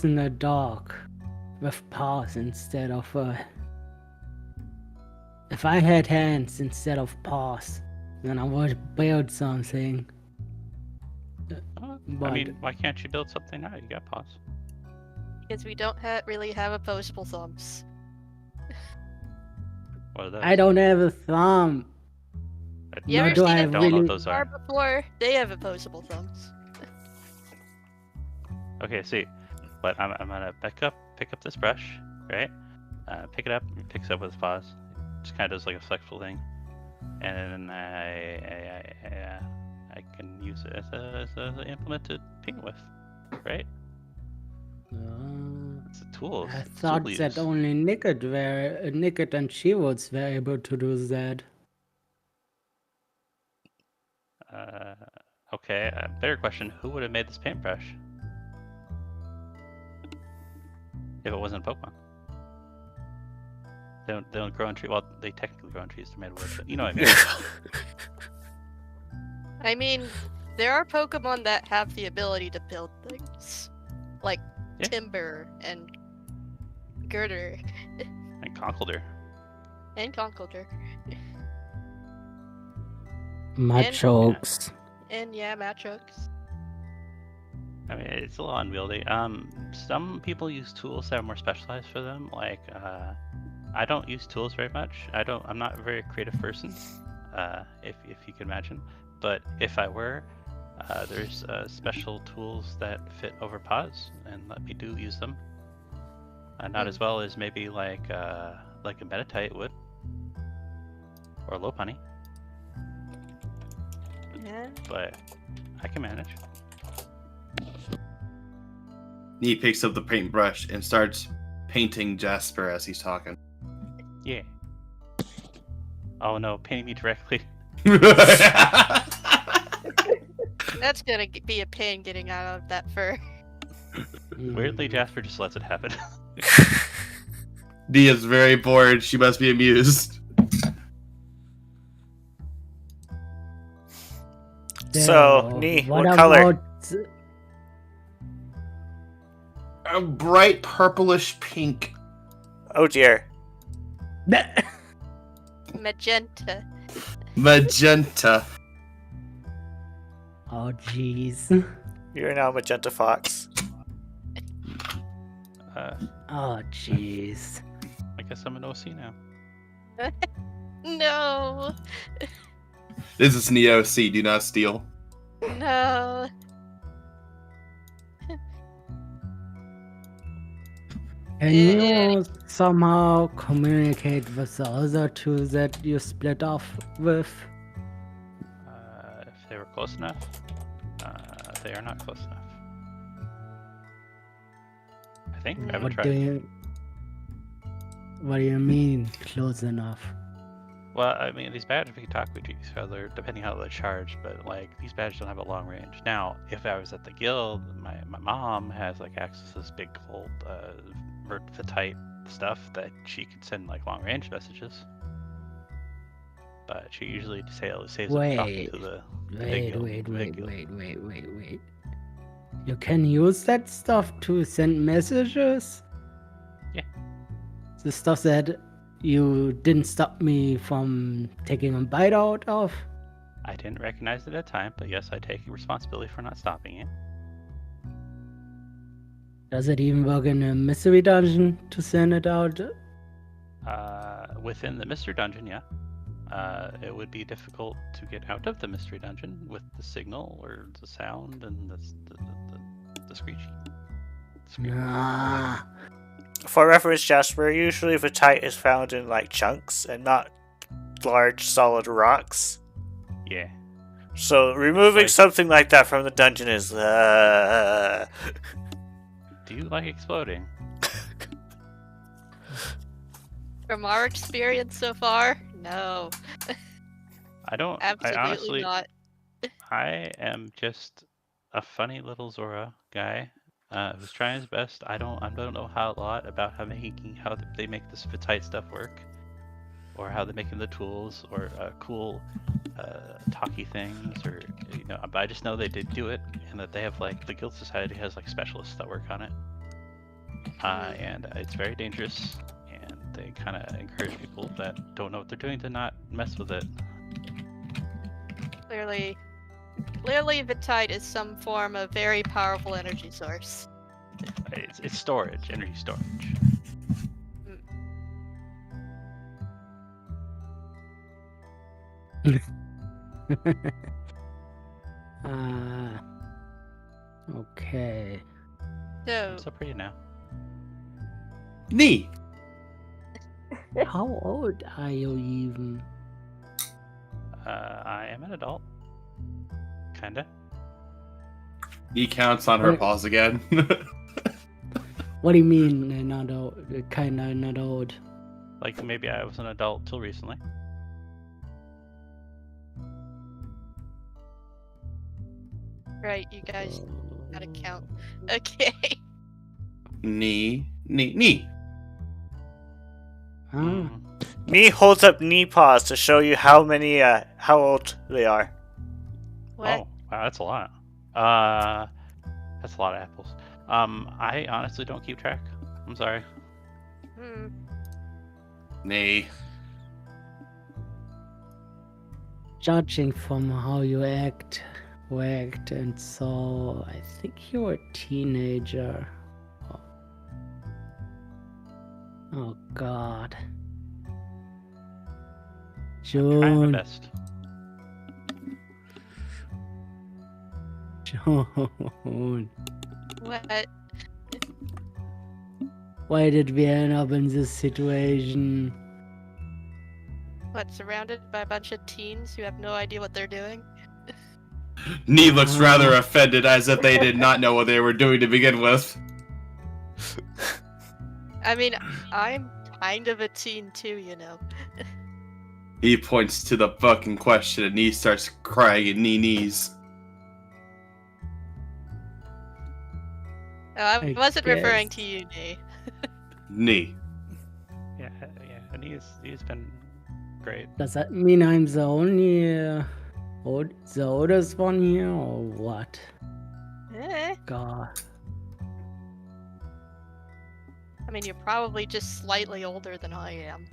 in a dog with paws instead of if I had hands instead of paws, then I would build something. I But mean, why can't you build something now? You got paws. Because we don't really have opposable thumbs. What are those? I don't have a thumb. You Nor ever do seen I a don't know what really. those car are. before? They have opposable thumbs. Okay, see, but I'm gonna pick up this brush, right? Pick it up, it picks up with his paws. Just kind of does like a flexible thing, and then I can use it as an implement to paint with, right? It's a tool. I It's a tool thought to that use. only Nicked and She-Woods were able to do that. Okay, better question: who would have made this paintbrush if it wasn't a Pokemon? They don't grow on trees. Well, they technically grow on trees. They're made of wood, but you know what I mean. I mean, there are Pokemon that have the ability to build things. Like Yeah. Timber and Girder And Conkeldurr. and Conkeldurr. Machokes. And yeah, Matrox. I mean, it's a little unwieldy. Some people use tools that are more specialized for them. Like, I don't use tools very much. I'm not a very creative person, if you can imagine. But if I were, there's special tools that fit over paws and let me use them. Not as well as maybe like a Meditite would, or a Lopunny, Yeah. but I can manage. He picks up the paintbrush and starts painting Jasper as he's talking. Yeah. Oh no, painting me directly. That's gonna be a pain getting out of that fur. Weirdly, Jasper just lets it happen. Dee is very bored. She must be amused. So, Nee, what color? about- A bright purplish pink. Oh dear. Magenta. Magenta. Oh, jeez. You're now Magenta Fox. Oh, jeez. I guess I'm an OC now. No. This is Neo C. Do not steal. No. Can you somehow communicate with the other two that you split off with? If they were close enough, they are not close enough. I think I haven't tried. What do you mean close enough? Well, I mean, these badges we can talk with each other depending how they're charged, but like these badges don't have a long range. Now, if I was at the guild, my mom has like access to this big old vertite stuff that she could send like long range messages. But she usually saves them talking to the big guild. Wait. You can use that stuff to send messages? Yeah. The stuff that you didn't stop me from taking a bite out of? I didn't recognize it at the time, but yes, I take responsibility for not stopping you. Does it even work in a mystery dungeon to send it out? Within the mystery dungeon, yeah. It would be difficult to get out of the mystery dungeon with the signal or the sound and the screechy. Nah. For reference, Jasper, usually Vitite is found in like chunks and not large solid rocks. Yeah. So removing Like- something like that from the dungeon is Do you like exploding? From our experience so far, no. I don't. Absolutely I honestly, not. I am just a funny little Zora guy who's trying his best. I don't know a lot about how they make this Vitite stuff work, or how they're making the tools, or cool talkie things, or But I just know they did do it, and that they have like the Guild Society has like specialists that work on it, and it's very dangerous. And they kind of encourage people that don't know what they're doing to not mess with it. Clearly, Vitite is some form of very powerful energy source. It's storage, energy storage. Okay. So, So pretty now. Nee. How old are you even? I am an adult. Kinda. Nee counts on her Right. paws again. What do you mean not old? Kinda not old. Like maybe I was an adult till recently. right, you guys gotta count. Okay. Nee. Huh? Mm. knee holds up knee paws to show you how old they are. What? Oh, wow, that's a lot. That's a lot of apples. I honestly don't keep track. I'm sorry. Hmm. Nee. Judging from how you act, and so, I think you're a teenager. Oh God. Trying my June. best. June. What? Why did we end up in this situation? What? Surrounded by a bunch of teens who have no idea what they're doing? Nee looks rather offended, as if they did not know what they were doing to begin with. I mean, I'm kind of a teen too, you know. He points to the fucking question, and Nee starts crying in knees. Oh, I I wasn't referring guess. to you, Nee. Nee. Yeah, and he's been great. Does that mean I'm the only the oldest one here, or what? Eh. God. I mean, you're probably just slightly older than I am.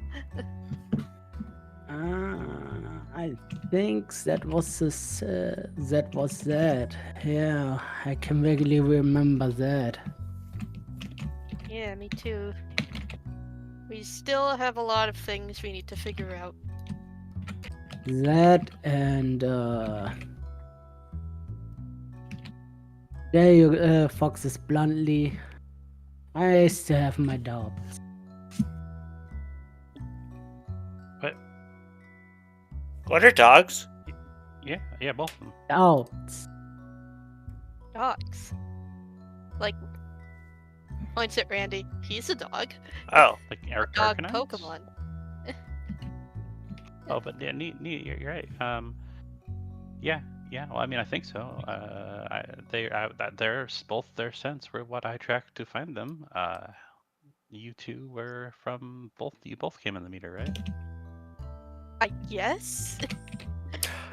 I think that was that. Yeah, I can vaguely remember that. Yeah, me too. We still have a lot of things we need to figure out. That and there you foxes bluntly. I still have my doubts. What are dogs? Yeah, both of them. Doubts. Dogs. Like, points at Randy. He's a dog. Oh, Like Eric Dog Arcanines? Pokemon. Oh, but yeah, neat. You're right. Yeah. Well, I mean, I think so. Both their scents were what I tracked to find them. You two were from both. You both came in the meter, right? I guess?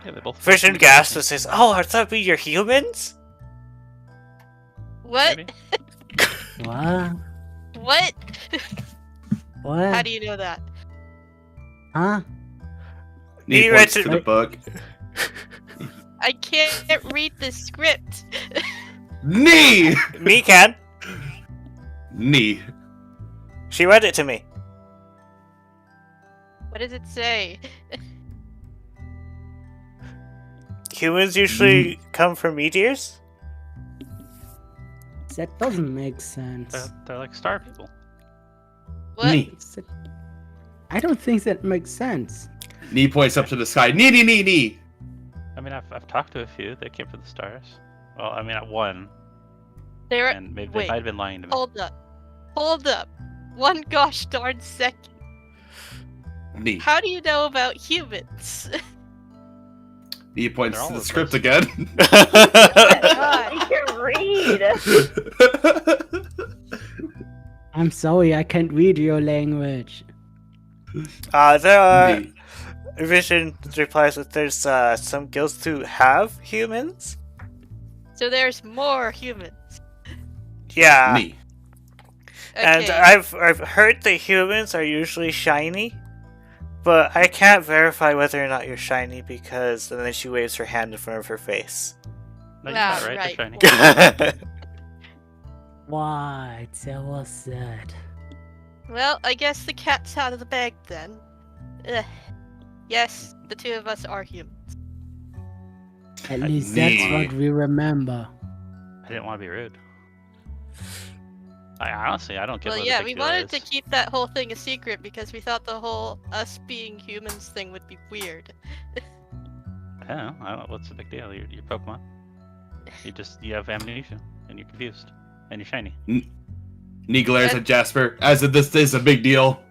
Yeah, they both. Vision gasps and says, "Oh, I thought we were humans." What? Maybe. What? What? What? How do you know that? Huh? Nee Nee points read to the it- book. I can't read the script. Nee! Me can. Nee. She read it to me. What does it say? Humans usually come from meteors. that doesn't make sense. They're like star people. What? Knee. I don't think that makes sense. Knee points up to the sky. Knee. I mean, I've talked to a few. They came from the stars. Well, I mean, at one, They were. and maybe they Wait. might have been lying to me. Hold up. One gosh darn second. Knee. How do you know about humans? Knee points They're to all the of script us. again. I can read. I'm sorry, I can't read your language. There are. Knee. Vision replies that there's some guilds who have humans. So there's more humans. Yeah. Knee. And Okay. I've heard that humans are usually shiny, but I can't verify whether or not you're shiny because and then she waves her hand in front of her face. No, you're Wow, not right. right. They're shiny. Why? That was sad. Well, I guess the cat's out of the bag then. Ugh. Yes, the two of us are humans. At least that's Knee. what we remember. I didn't want to be rude. I honestly, I don't get Well, what yeah, the we big deal wanted to is. keep that whole thing a secret because we thought the whole us being humans thing would be weird. I don't know. What's the big deal? You're Pokemon. You have amnesia and you're confused and you're shiny. Knee glares at Jasper, as if this is a big deal.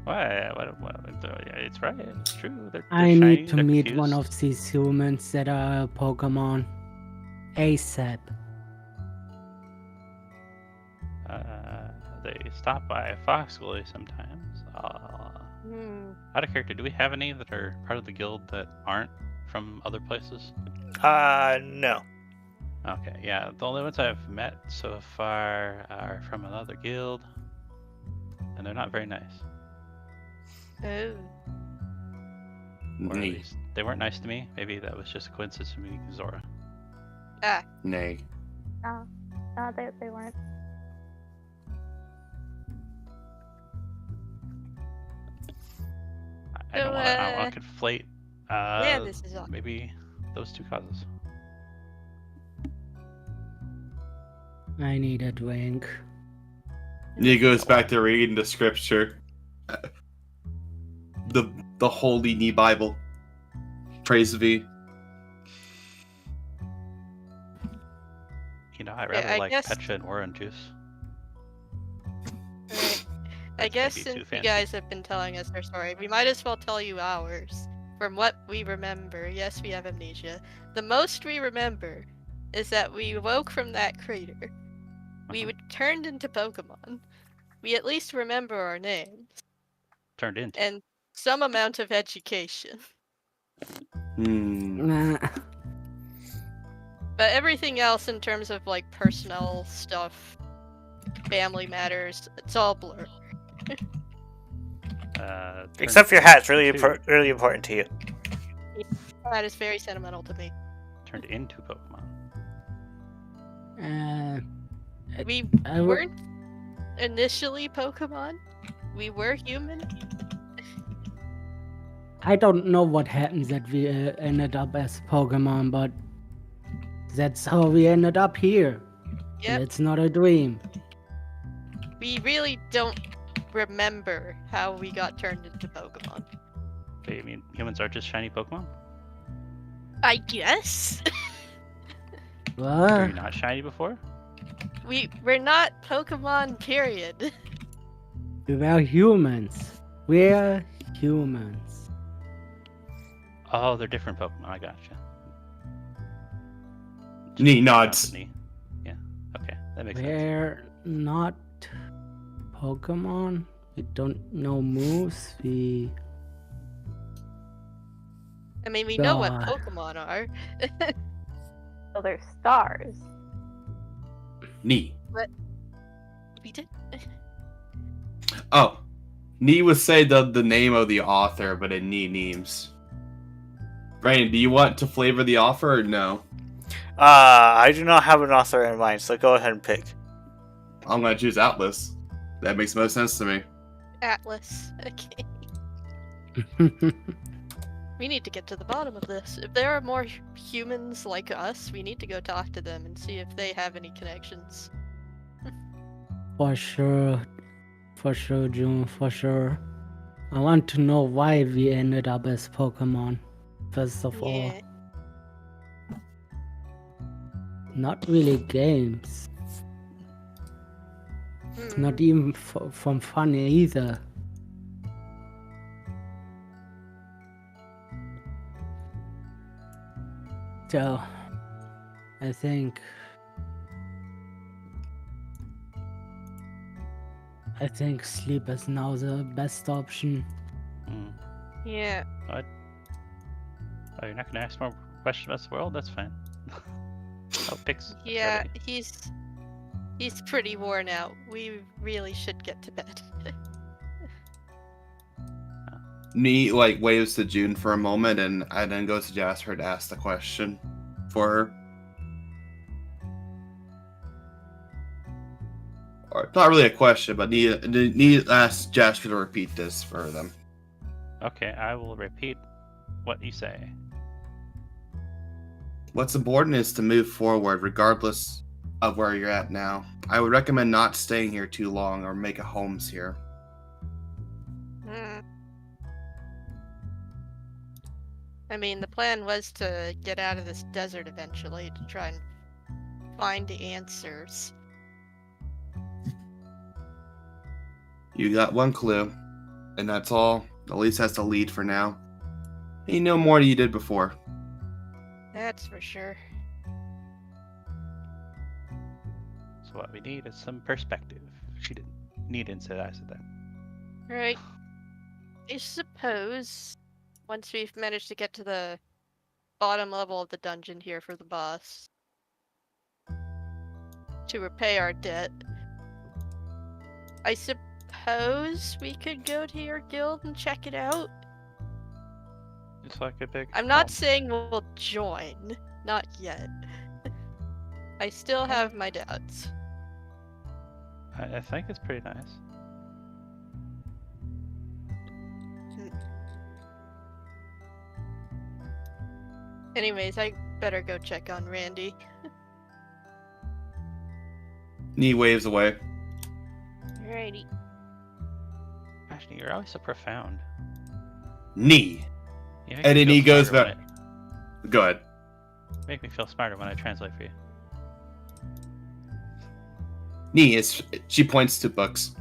Why? It's right. It's true. They're I shiny, need to they're meet confused. one of these humans that are Pokemon. ASAP. They stop by Foxgley sometimes. Out of character, do we have any that are part of the guild that aren't from other places? No. Okay, yeah. The only ones I've met so far are from another guild, and they're not very nice. Oh. Or at Knee. least they weren't nice to me. Maybe that was just a coincidence for me, Zora. Nay. No, they weren't. I don't So, want to conflate. Yeah, this is all. Maybe those two causes. I need a drink. Knee goes back to reading the scripture. The Holy Knee Bible. Praise be. You know, I Yeah, rather I like guess- Pecha and orange juice. Alright. I That's guess maybe too since you fancy. guys have been telling us our story, we might as well tell you ours. From what we remember, yes, we have amnesia. The most we remember is that we woke from that crater. We turned into Pokemon. We at least remember our names. Turned into. And some amount of education. Nah. But everything else in terms of like personal stuff, family matters, it's all blur. Turned Except your hat's really into- really important to you. That is very sentimental to me. Turned into Pokemon. We I would- weren't initially Pokemon. We were human. I don't know what happens that we ended up as Pokemon, but that's how we ended up here. Yep. It's not a dream. We really don't remember how we got turned into Pokemon. Wait, you mean humans are just shiny Pokemon? I guess. Were you What? not shiny before? We're not Pokemon, period. We're humans. We're humans. Oh, they're different Pokemon. I gotcha. Knee nods. Knee. Yeah. Okay, that makes sense. We're not Pokemon. We don't know moves. We I mean, we know what God. Pokemon are. So they're stars. Knee. We did. Oh. Knee would say the name of the author, but in Knee names. Brandon, do you want to flavor the offer or no? I do not have an author in mind, so go ahead and pick. I'm gonna choose Atlas. That makes most sense to me. Atlas. Okay. We need to get to the bottom of this. If there are more humans like us, we need to go talk to them and see if they have any connections. For sure, June, for sure. I want to know why we ended up as Pokemon, first of all. Yeah. Not really games. Not even from fun either. So, I think sleep is now the best option. Yeah. Oh, you're not gonna ask more questions about the world? That's fine. Oh, Pix. Yeah, ready. he's pretty worn out. We really should get to bed. Nee like waves to June for a moment and then goes to Jasper to ask the question for her. Or not really a question, but Nee asks Jasper to repeat this for them. Okay, I will repeat what you say. What's important is to move forward regardless of where you're at now. I would recommend not staying here too long or make a homes here. I mean, the plan was to get out of this desert eventually to try and find the answers. You got one clue, and that's all. At least that's the lead for now. You know more than you did before. That's for sure. So what we need is some perspective. She didn't need insight, I said that. Right. I suppose once we've managed to get to the bottom level of the dungeon here for the boss to repay our debt, I suppose we could go to your guild and check it out. It's like a big. I'm not saying we'll join. Not yet. I still have my doubts. I think it's pretty nice. Anyways, I better go check on Randy. Nee waves away. Alrighty. Ashley, you're always so profound. Nee. You make And me then feel he goes smarter back. Go ahead. Make me feel smarter when I translate for you. Nee is. She points to books.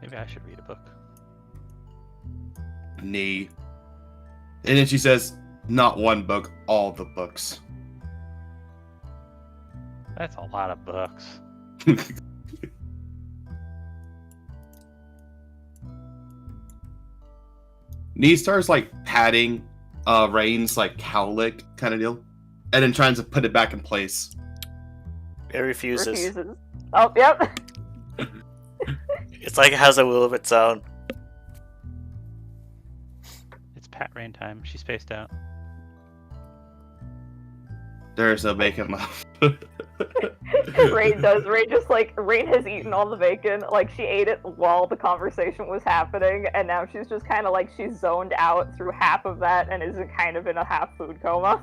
Maybe I should read a book. Nee. And then she says, not one book, all the books. That's a lot of books. Nee starts like patting Rain's like cowlick kind of deal. And then tries to put it back in place. It refuses. Oh, yep. It's like it has a will of its own. It's Pat Rain time. She spaced out. There's no bacon left. Rain does. Rain has eaten all the bacon. Like, she ate it while the conversation was happening, and now she's just kind of like, she's zoned out through half of that and is kind of in a half food coma.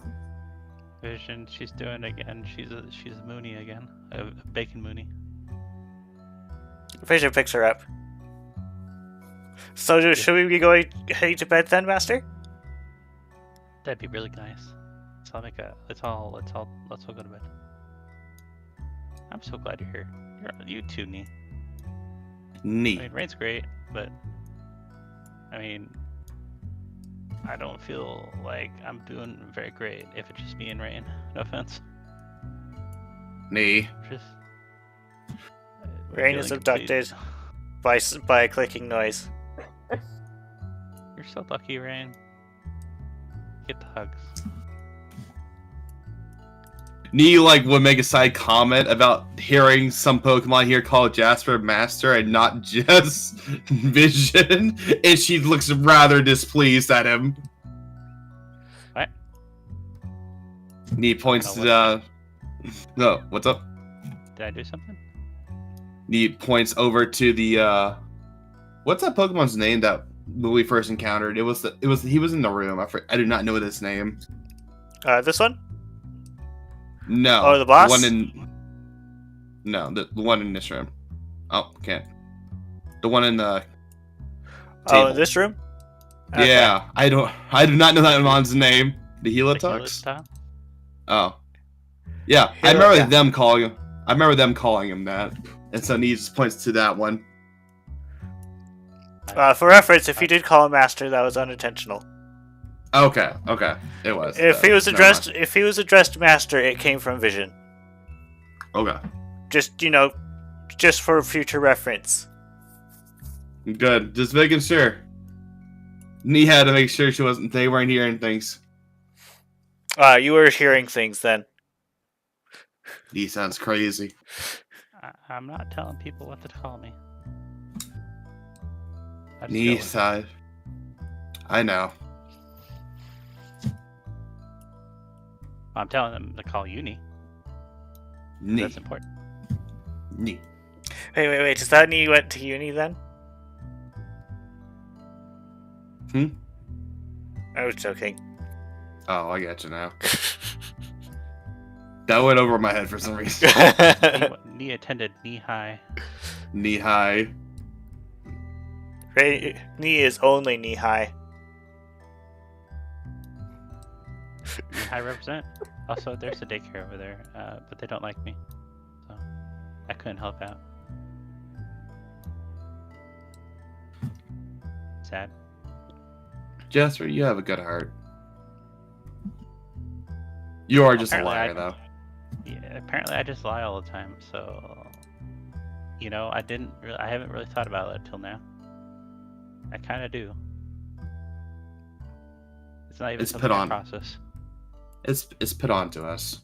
Vision, she's doing it again. She's a Mooney again. A bacon Mooney. Vision picks her up. So should we be heading to bed then, Master? That'd be really nice. So let's all go to bed. I'm so glad you're here. You too, Nee. Nee. I mean, Rain's great, but I mean, I don't feel like I'm doing very great if it's just me and Rain. No offense. Nee. Just Rain is feeling abducted complete. by a clicking noise. You're so lucky, Rain. Get the hugs. Nee like would make a side comment about hearing some Pokemon here called Jasper Master and not just Vision, and she looks rather displeased at him. What? Nee points to no, what's up? Did I do something? Nee points over to the what's that Pokemon's name that when we first encountered. He was in the room. I do not know his name. This one? No. Oh, the boss? The one in this room. Oh, can't. The one in the Oh, table. in this room? Okay. Yeah, I do not know that man's name. The Helotux? Helotux? Oh. Yeah, I remember them calling him. I remember them calling him that. And so he just points to that one. For reference, if you did call him master, that was unintentional. Okay, it was. If he was never addressed master, it came from Vision. mind. Okay, Just for future reference. good. Just making sure. Nee had to make sure they weren't hearing things. You were hearing things then. Nee sounds crazy. I'm not telling people what to call me. I just go Nee with it. side. I know. I'm telling them to call Uni. Nee. That's important. Nee. Wait. Does that mean you went to uni then? I was joking. Oh, I got you now. That went over my head for some reason. Knee attended knee high. Knee high. Knee is only knee high. Knee high represent. Also, there's a daycare over there, but they don't like me, so I couldn't help out. Sad. Jasper, you have a good heart. You are just a Apparently liar, though. Yeah, apparently I just lie all the time, so I haven't really thought about it till now. I kind of do. It's not even It's something put I on. process. It's put on to us.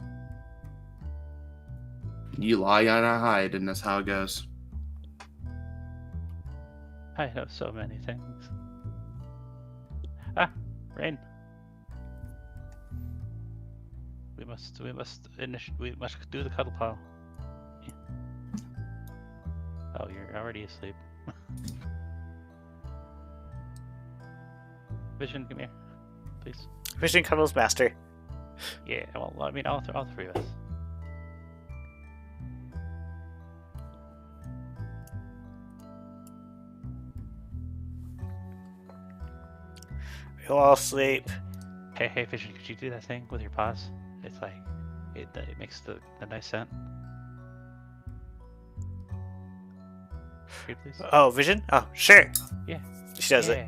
You lie and I hide, and that's how it goes. I know so many things. Ah, Rain. We must do the cuddle pile. Oh, you're already asleep. Vision, come here, please. Vision cuddles master. Yeah, well, I mean, all three of us. You'll all sleep. Hey, Vision, could you do that thing with your paws? It's like, it makes the nice scent. Here, please. Oh, Vision? Oh, sure. Yeah. She does it.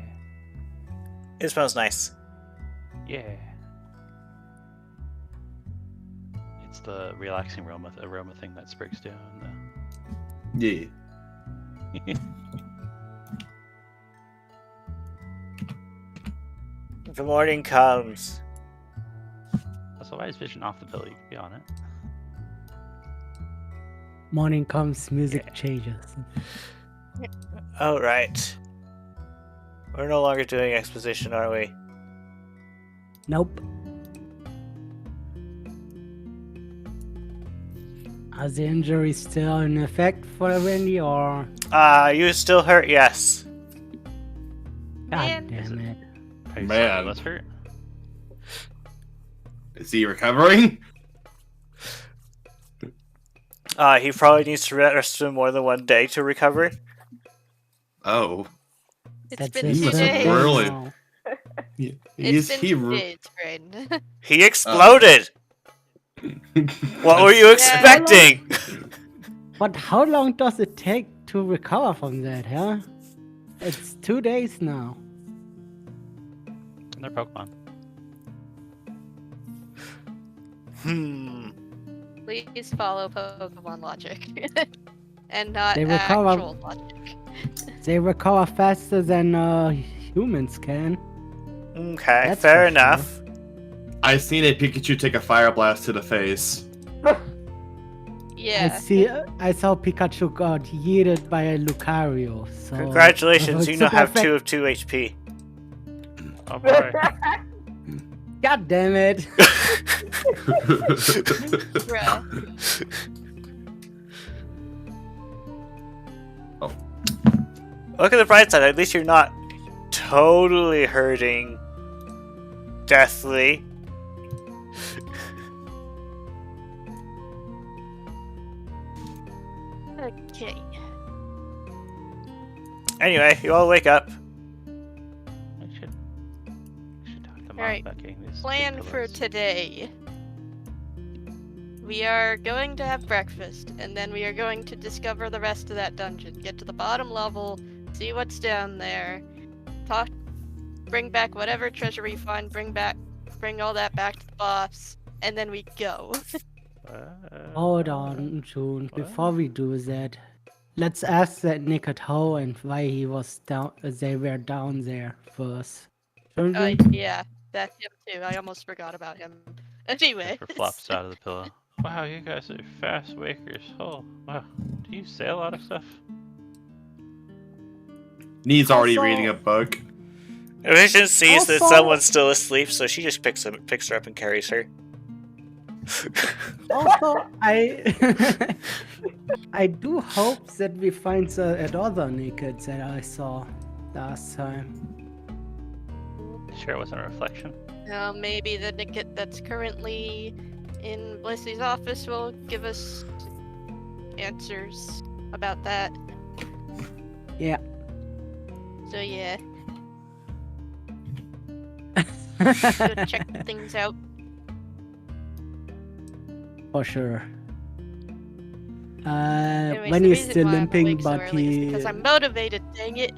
It smells nice. Yeah. It's the relaxing aroma thing that Sprig's doing. Yeah. The morning comes. So why is Vision off the pill? You could be on it. Morning comes, music changes. Oh, right. We're no longer doing exposition, are we? Nope. Are the injuries still in effect for Wendy, or? You still hurt? Yes. God Man. damn it. Are you Man. less hurt? Is he recovering? He probably needs to rest for more than one day to recover. Oh. It's That's been it. 2 That's days. really- now. It's been 2 days, friend. He exploded! What were you expecting? But how long does it take to recover from that, huh? It's 2 days now. And they're Pokemon. Please follow Pokemon logic. And not They recover- actual logic. They recover faster than humans can. Okay, That's fair for enough. I seen a Pikachu take a fire blast to the face. Yeah. I saw Pikachu got yeeted by a Lucario. So Congratulations, you now super have effect- 2 of 2 HP. Oh boy. God damn it! Bruh. Look at the bright side, at least you're not totally hurting deathly. Okay. Anyway, you all wake up. We should talk to Mom Alright, about getting these Plan big for pillows. today. We are going to have breakfast, and then we are going to discover the rest of that dungeon. Get to the bottom level, see what's down there, bring back whatever treasure we find, bring all that back to the boss, and then we go. Hold on, June. what? Before we do that, let's ask that Nickett how and why he was down. They were down there first. Shouldn't we? Yeah, that's him too. I almost forgot about him. Anyway. Pepper flops out of the pillow. Wow, you guys are fast wakers. Oh, wow. Do you say a lot of stuff? Nee's already Also- reading a book. Vision sees that Also- someone's still asleep, so she just picks her up and carries her. Also, I I do hope that we find the other Nickett that I saw last time. Sure, it wasn't a reflection. Maybe the Nickett that's currently in Blissey's office will give us answers about that. Yeah. So yeah, should check things out. For sure. Anyways, when the he's reason still why I'm limping, awake so but early is he. because I'm motivated. Dang it!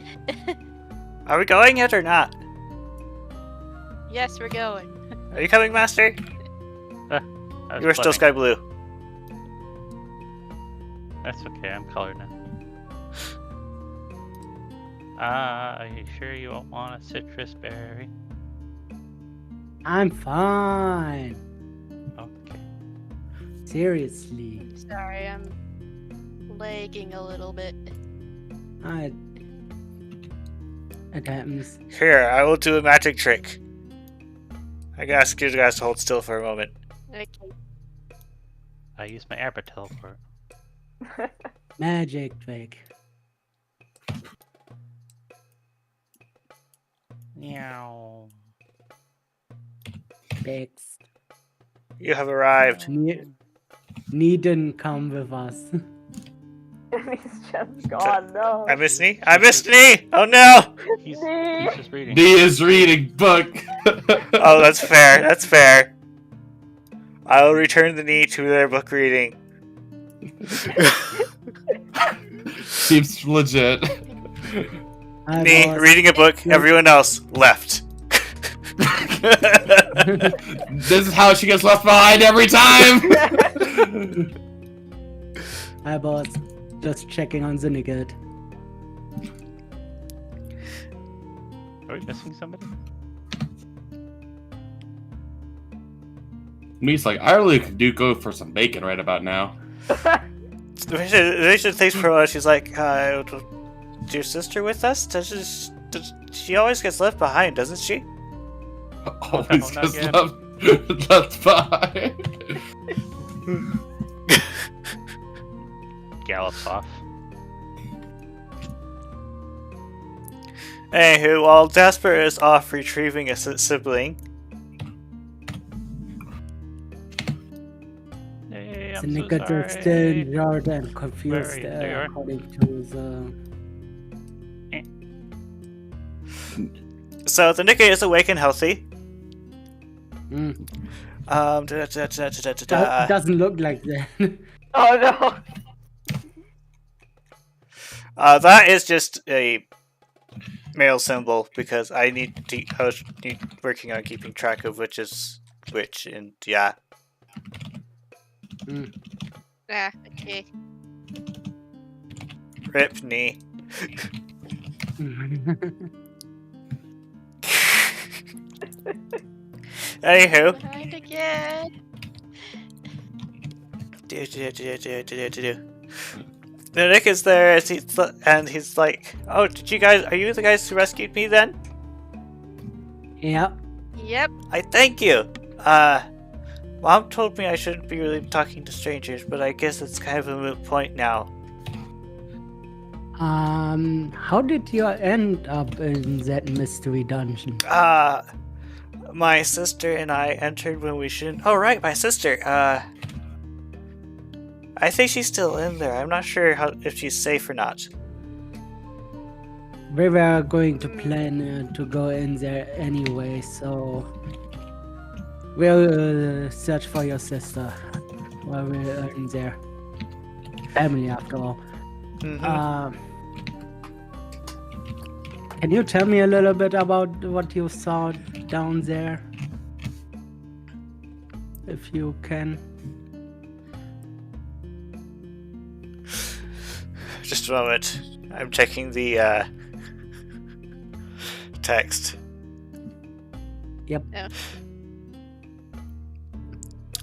Are we going yet or not? Yes, we're going. Are you coming, Master? I was You are still flooding. sky blue. That's okay, I'm colored now. Are you sure you won't want a citrus berry? I'm fine. Okay. Seriously. Sorry, I'm lagging a little bit. It happens. Here, I will do a magic trick. I gotta ask you guys to hold still for a moment. Okay. I use my Abra teleport. Magic trick. Meow. Fixed. You have arrived. Needn't come with us. He's just gone. No. I missed knee. I missed knee. Oh no. He's Nee. just reading. Dee is reading book. Oh, that's fair. That's fair. I will return the knee to their book reading. Seems legit. I Knee was- reading a book. Everyone else left. This is how she gets left behind every time. I was just checking on the Nickett. Are we missing somebody? Me's like, I really could go for some bacon right about now. Vision thinks for a while. She's like, "Is your sister with us? She always gets left behind, doesn't she?" Always not gets yet. left behind. Gallops off. Anywho, while Jasper is off retrieving a sibling, Hey, The I'm so Nickett are sorry. still injured and confused, Where are you? There you are. according to the. so the Nikkei is awake and healthy. Mm. Doesn't look like that. Oh no. That is just a male symbol because I was working on keeping track of which is which, and yeah. Ah, okay. Rip knee. Anywho. Behind again. The Nick is there and he's like, "Oh, are you the guys who rescued me then? Yeah. Yep. I thank you. Mom told me I shouldn't be really talking to strangers, but I guess it's kind of a moot point now." How did you end up in that mystery dungeon? My sister and I entered when we shouldn't. Oh, right, my sister. I think she's still in there. I'm not sure if she's safe or not. We were going to plan to go in there anyway, so we'll search for your sister while we're in there. Family, after all. Mhm. Can you tell me a little bit about what you saw down there? If you can. Just a moment. I'm checking the text. Yep. Yeah.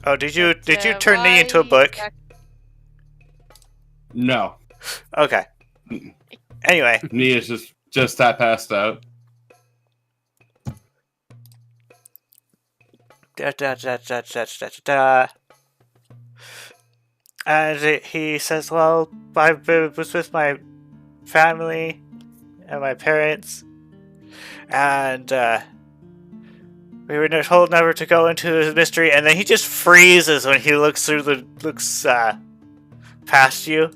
Oh, did you But, turn me into a why book? No. Okay. Anyway, Nia's just that passed out. And he says, "Well, I was with my family and my parents, and we were told never to go into the mystery." And then he just freezes when he looks past you.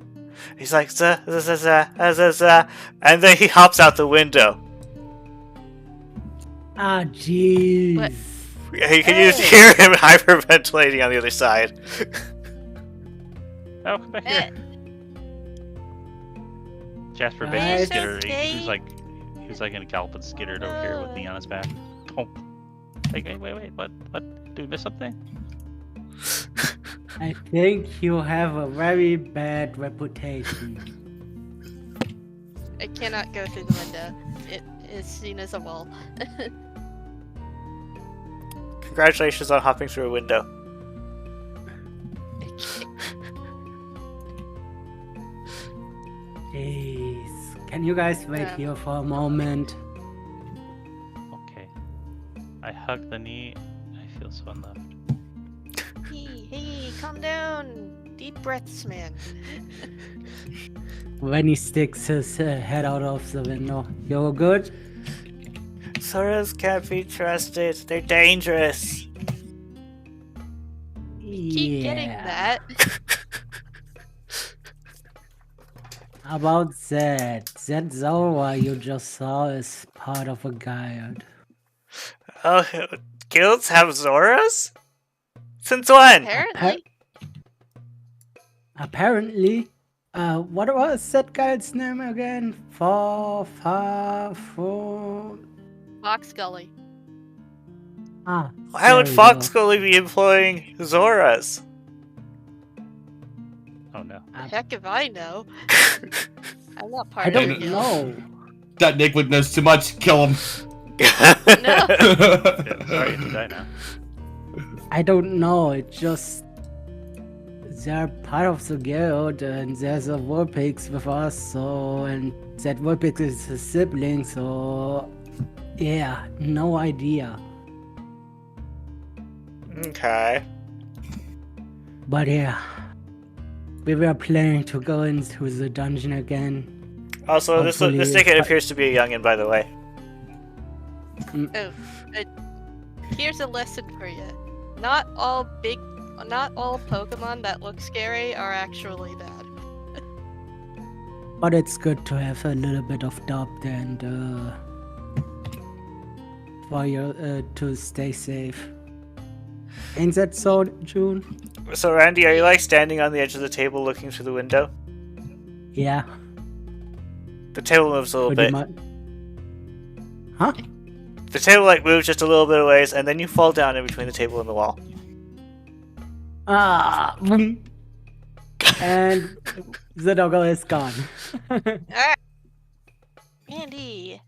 He's like, and then he hops out the window. Ah, jeez. What? You can just hear him hyperventilating on the other side. Oh, come back here. Jasper Nice. basically skittered. He was like in a gallop and skittered over here with me on his back. Thump. Like, wait, what? Do we miss something? I think you have a very bad reputation. I cannot go through the window. It is seen as a wall. Congratulations on hopping through a window. Jeez. Can you guys wait Yeah. here for a moment? Okay. I hug the knee. I feel so unloved. Hey, calm down. Deep breaths, man. When he sticks his head out of the window. You good? Soras can't be trusted. They're dangerous. Keep getting that. About that Zora you just saw is part of a guild. Oh, guilds have Zoras? Since when? Apparently. Apparently, what was that guild's name again? Four. Fox Gully. Ah, Why would there we Fox go. Gully be employing Zoras? Oh no. Heck if I know. I'm not part I of the don't guild. know. That Nickwood knows too much. Kill him. No. Yeah, sorry to die now. I don't know. It just they're part of the guild, and there's a Warpix with us. So, and that Warpix is a sibling. So, yeah, no idea. Okay. But yeah, we were planning to go into the dungeon again. Also, this Hopefully ticket it's- appears to be a youngin, by the way. Oh, here's a lesson for you. Not all Pokemon that look scary are actually bad. But it's good to have a little bit of doubt and for you to stay safe. Ain't that so, June? So, Randy, are you like standing on the edge of the table looking through the window? Yeah. The table moves a little Pretty bit. much. Huh? The table like moves just a little bit of ways, and then you fall down in between the table and the wall. Ah. Boom. And the doggo is gone. Alright. Andy,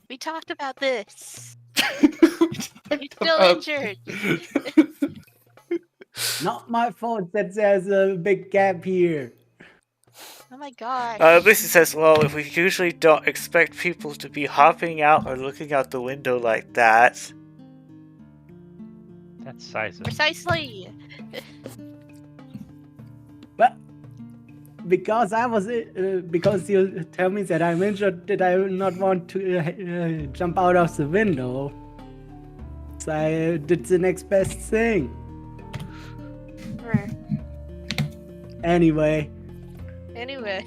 we talked about this. You're still injured. Not my fault that there's a big gap here. Oh my gosh. Lucy says, well, if we usually don't expect people to be hopping out or looking out the window like that. That's sizes. Precisely. But because I was because you tell me that I'm injured, that I will not want to jump out of the window. So I did the next best thing. Right. Anyway, Anyway,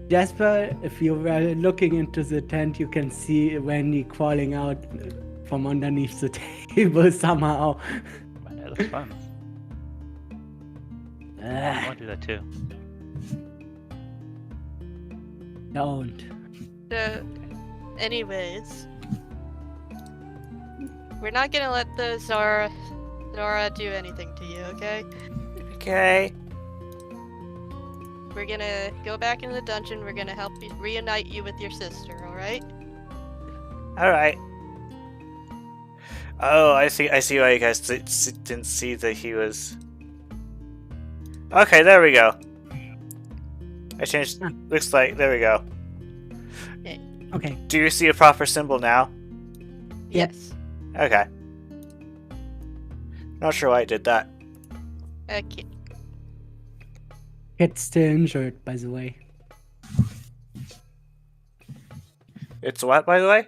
Jasper, if you were looking into the tent, you can see Wendy crawling out from underneath the table somehow. Man, that looks fun. I want to do that too. Don't. so, anyways, we're not gonna let the Zora do anything to you, okay? Okay. We're gonna go back into the dungeon. We're gonna help you reunite you with your sister, alright? Alright. Oh, I see why you guys didn't see that he was... Okay, there we go. I changed... Looks like... There we go. Okay. Do you see a proper symbol now? Yep. Yes. Okay. Not sure why I did that. Okay. It's still injured, by the way. It's what, by the way?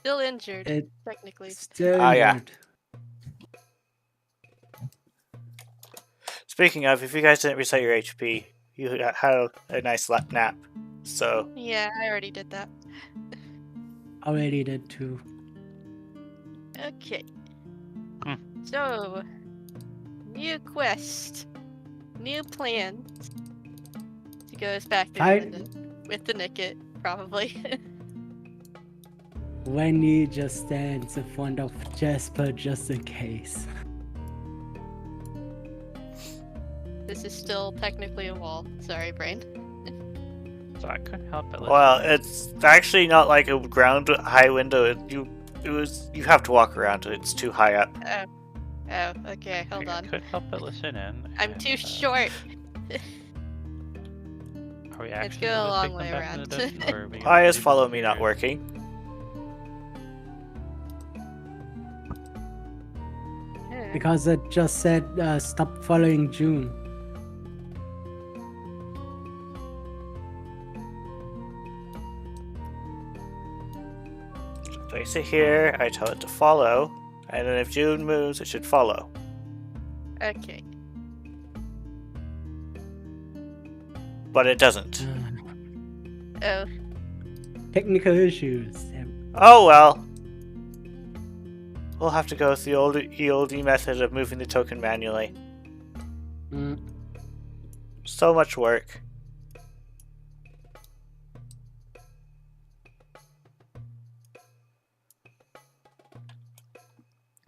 Still injured, It's technically. still Ah, yeah. injured. Speaking of, if you guys didn't reset your HP, you had a nice nap. So, Yeah, I already did that. Already did too. Okay. Hmm. So, new quest. New plans. He goes back with the Nicket, probably. Wendy just stands in front of Jasper just in case. This is still technically a wall. Sorry, brain. So I couldn't help but well, it's actually not like a ground high window. You have to walk around it. It's too high up. Oh, okay, hold I on. couldn't help but listen in. I'm and, too short. Are we Let's actually go a gonna long take way them back to the around. dungeon, or are we gonna Why is leave follow them me not here? working? Yeah. Because it just said stop following June. Place it here. I tell it to follow, and then if June moves, it should follow. Okay. But it doesn't. Oh, Technical issues. Oh well. We'll have to go with the old EOD method of moving the token manually. Mm. So much work.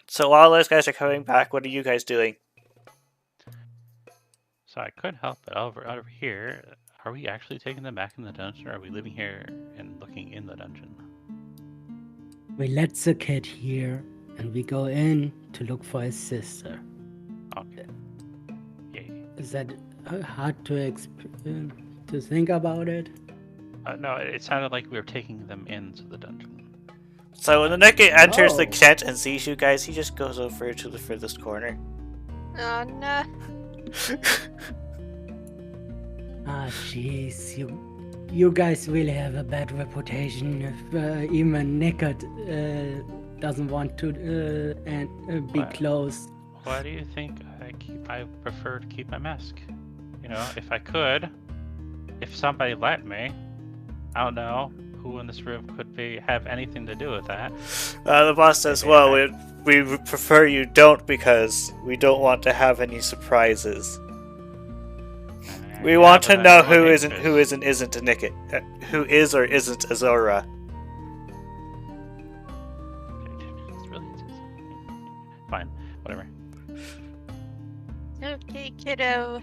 So while those guys are coming back, what are you guys doing? So I couldn't help but over here. Are we actually taking them back in the dungeon, or are we living here and looking in the dungeon? We let the kid here and we go in to look for his sister. Okay. Yay. Is that hard to think about it? No, it sounded like we were taking them into the dungeon. So when the Nicket enters the Oh. tent and sees you guys, he just goes over to the furthest corner. oh no. Ah, jeez, you guys really have a bad reputation. If even Nickard doesn't want to be What? close. Why do you think I prefer to keep my mask? You know, if I could, if somebody let me, I don't know who in this room could have anything to do with that. The boss says, well, we prefer you don't because we don't want to have any surprises. We want to know who isn't a Nicket. Who is or isn't Azora. It's really fine, whatever. Okay, kiddo.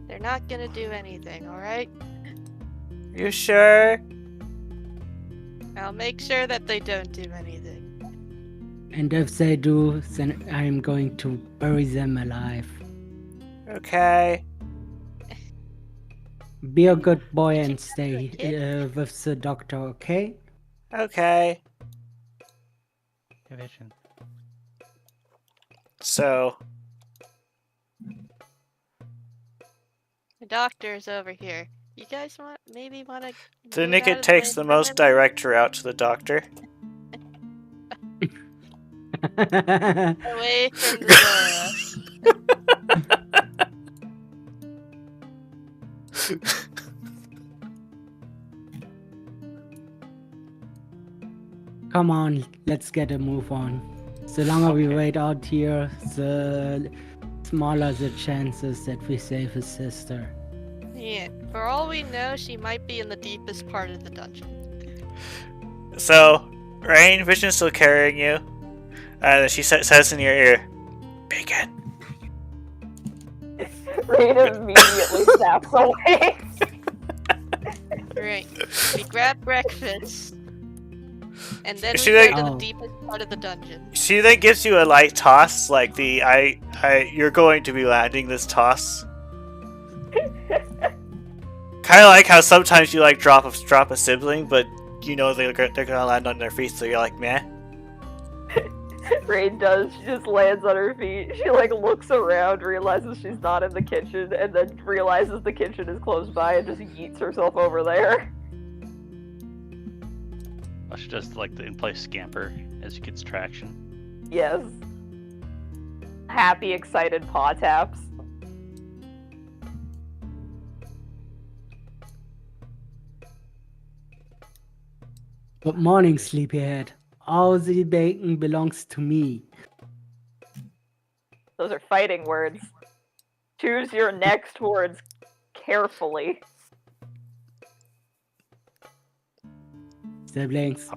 They're not gonna do anything, alright? You sure? I'll make sure that they don't do anything. And if they do, then I'm going to bury them alive. Okay. Be a good boy and stay Kid. with the doctor, okay? Okay. Division. So, doctor's over here. You guys maybe want to? Then it takes the most direct route to the doctor. Away from the Come on, let's get a move on. The longer we wait out here, the smaller the chances that we save his sister. Yeah, for all we know, she might be in the deepest part of the dungeon. So, Rain, Vision's still carrying you. And she says in your ear, "Bacon." Rain immediately snaps away. Right. We grab breakfast, and then She we like- go to the Oh. deepest part of the dungeon. She then gives you a light toss, like the you're going to be landing this toss. Kind of like how sometimes you like drop a sibling, but you know they're gonna land on their feet, so you're like, meh. Rain does. She just lands on her feet. She like looks around, realizes she's not in the kitchen, and then realizes the kitchen is close by and just yeets herself over there. I should just like the in-place scamper as it gets traction. Yes. Happy, excited paw taps. Good morning, sleepyhead. All the bacon belongs to me. Those are fighting words. Choose your next words carefully. Siblings.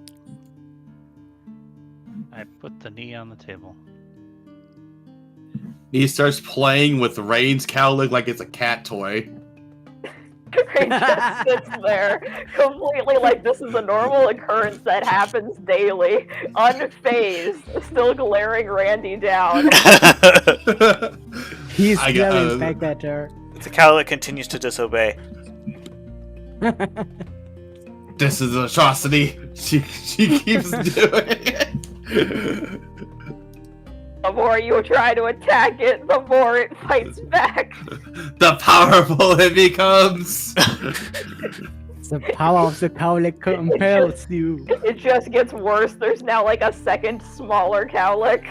I put the knee on the table. He starts playing with Rain's cowlick like it's a cat toy. Rain just sits there, completely like this is a normal occurrence that happens daily, unfazed, still glaring Randy down. He's I got- staring back at her. The cowlick continues to disobey. This is an atrocity. She keeps doing it. The more you try to attack it, the more it fights back. The powerful it becomes. The power of the cowlick compels you. It just gets worse. There's now like a second smaller cowlick.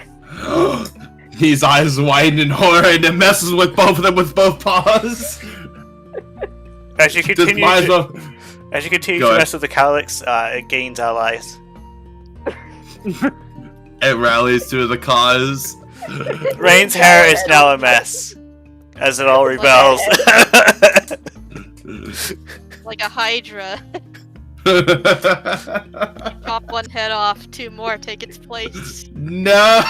His eyes widen in horror and it messes with both of them with both paws. As you Just continue might as to, well- as you continue Go to ahead. mess with the cowlicks, it gains allies. It rallies to the cause. Rain's hair is now a mess, as it all rebels. Like a hydra. Chop one head off, two more take its place. No.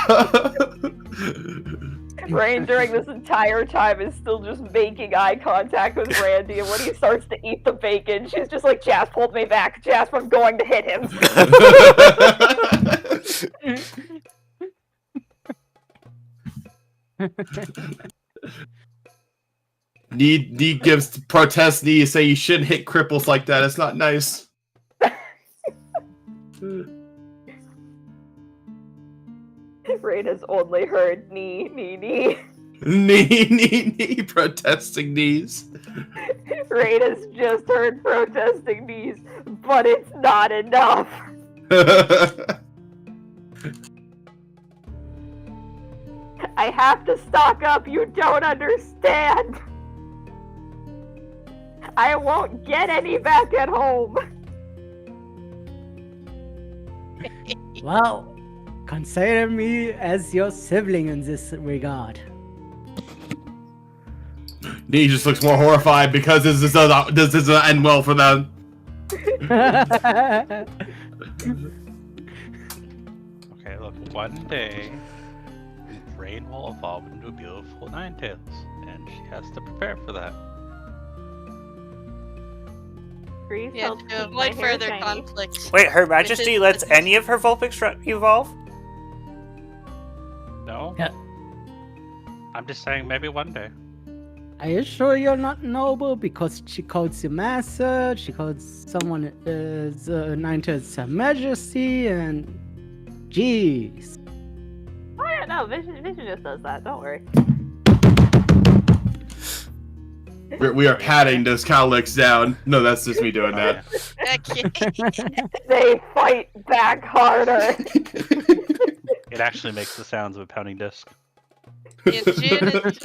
Rain during this entire time is still just making eye contact with Randy, and when he starts to eat the bacon, she's just like, Jasp, hold me back. Jasp, I'm going to hit him. Need gives protest knee say you shouldn't hit cripples like that. It's not nice. Rain has only heard knee, knee, knee. Knee, protesting knees. Rain has just heard protesting knees, but it's not enough. I have to stock up, you don't understand. I won't get any back at home. Well, consider me as your sibling in this regard. Knee just looks more horrified because this doesn't end well for them. Okay, look, one day, Rain will evolve into a beautiful Ninetales, and she has to prepare for that. Grease Yeah, helps to keep my avoid hair further shiny. conflict. Wait, Her Majesty is- lets this is- any of her Vulpix evolve? No? Yeah. I'm just saying maybe one day. Are you sure you're not noble? Because she calls you master, she calls someone the Ninetales Her Majesty, and jeez. Oh yeah, no, Vision just does that. Don't worry. We are patting those cowlicks down. No, that's just me doing that. Okay. They fight back harder. It actually makes the sounds of a pounding disc. Yeah, June is...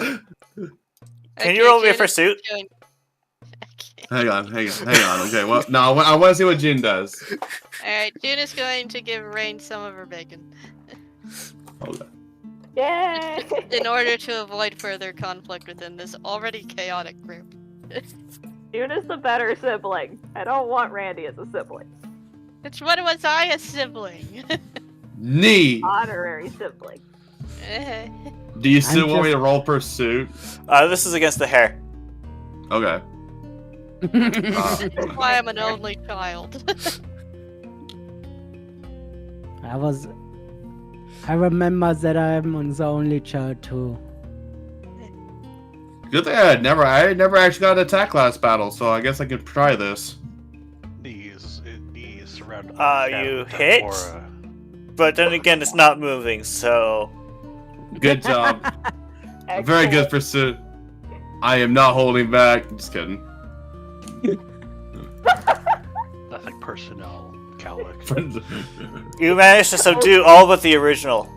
Can you roll me a June is pursuit? doing- Okay. Hang on. Okay, well, no, I want to see what June does. Alright, June is going to give Rain some of her bacon. Hold on. Yay! In order to avoid further conflict within this already chaotic group. June is the better sibling. I don't want Randy as a sibling. Which one was I a sibling? Knee. Honorary sibling. Do you still I'm want me just- to roll pursuit? This is against the hair. Okay. That's why I'm an only child. I remember that I'm the only child too. Good thing I never actually got an attack last battle, so I guess I can try this. These surrounded. You hit? But then again, it's not moving, so... Good job. Very good Excellent. pursuit. I am not holding back. Just kidding. Nothing personnel, Cowlick. You managed to subdue all but the original.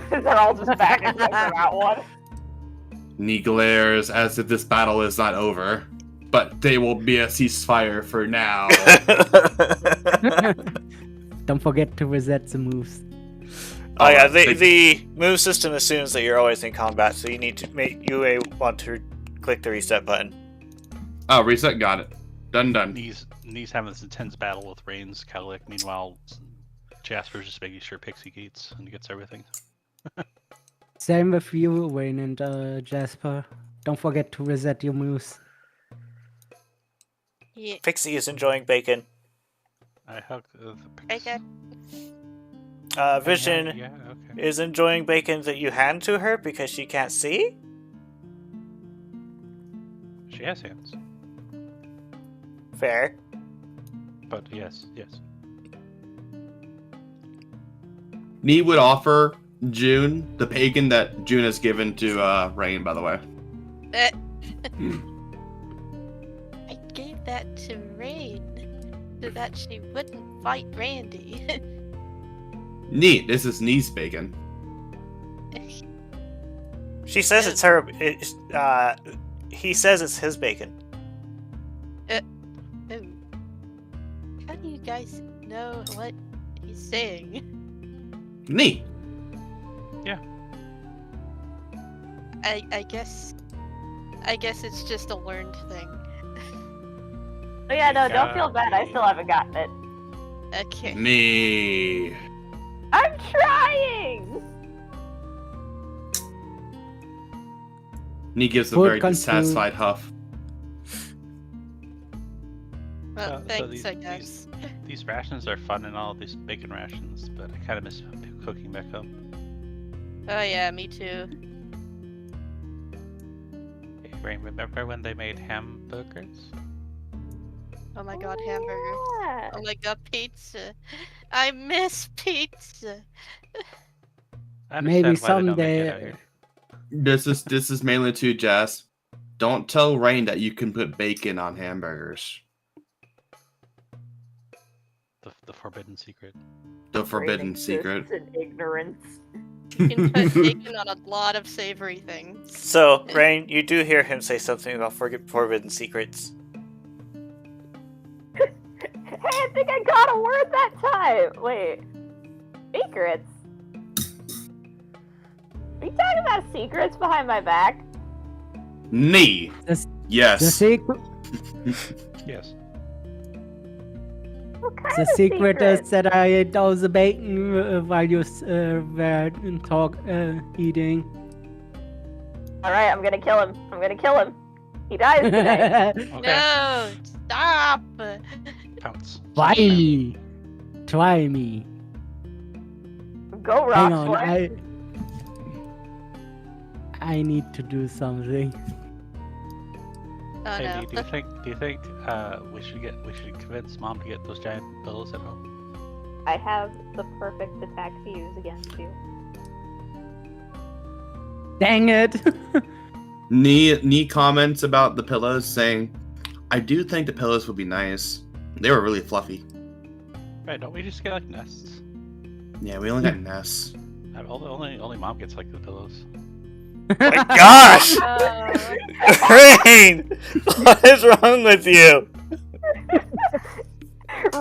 They're all just back and forth for that one. Knee glares as if this battle is not over, but they will be a ceasefire for now. Don't forget to reset the moves. Oh yeah, the move system assumes that you're always in combat, so you need to want to click the reset button. Oh, reset, got it. Done. Knees having this intense battle with Rain's Cowlick. Meanwhile, Jasper's just making sure Pixie eats and gets everything. Same with you, Wayne and Jasper. Don't forget to reset your moves. Yeah. Pixie is enjoying bacon. I hug the Okay. Vision Yeah, okay. is enjoying bacon that you hand to her because she can't see? She has hands. Fair. But yes. Knee would offer June the bacon that June has given to Rain, by the way. I gave that to Rain so that she wouldn't fight Randy. Neat. This is Knee's bacon. She says it's her. He says it's his bacon. Oh. How do you guys know what he's saying? Neat. I guess it's just a learned thing. Oh yeah, no, don't feel bad. I still haven't gotten it. Okay. Me. I'm trying! Knee gives a Food very consumed. dissatisfied huff. Well, So thanks, I guess. These rations are fun and all, these bacon rations, but I kind of miss cooking back home. Oh yeah, me too. Hey, Rain, remember when they made hamburgers? Oh my god, hamburger. Yeah. Oh my god, pizza. I miss pizza. I Maybe understand why they don't make it out someday. here. This is mainly to Jess. Don't tell Rain that you can put bacon on hamburgers. The forbidden secret. The forbidden Exists secret. in ignorance. You can put bacon on a lot of savory things. So, Rain, you do hear him say something about forbidden secrets. Hey, I think I got a word that time! Wait. Secrets? Are you talking about secrets behind my back? Knee. The Yes. secret, Yes. What kind the of secret secret? is that I ate all the bacon while you were eating. Alright, I'm gonna kill him. He dies today. Okay. No, stop! Pounce. Try me. Go, Hang on, Roxford. I need to do something. Oh Hey, no. do you think we should convince Mom to get those giant pillows at home? I have the perfect attack to use against you. Dang it! Nee comments about the pillows, saying, "I do think the pillows would be nice. They were really fluffy." Right, don't we just get like nests? Yeah, we only got nests. Only mom gets like the pillows. My gosh! Uh, Rain! What is wrong with you?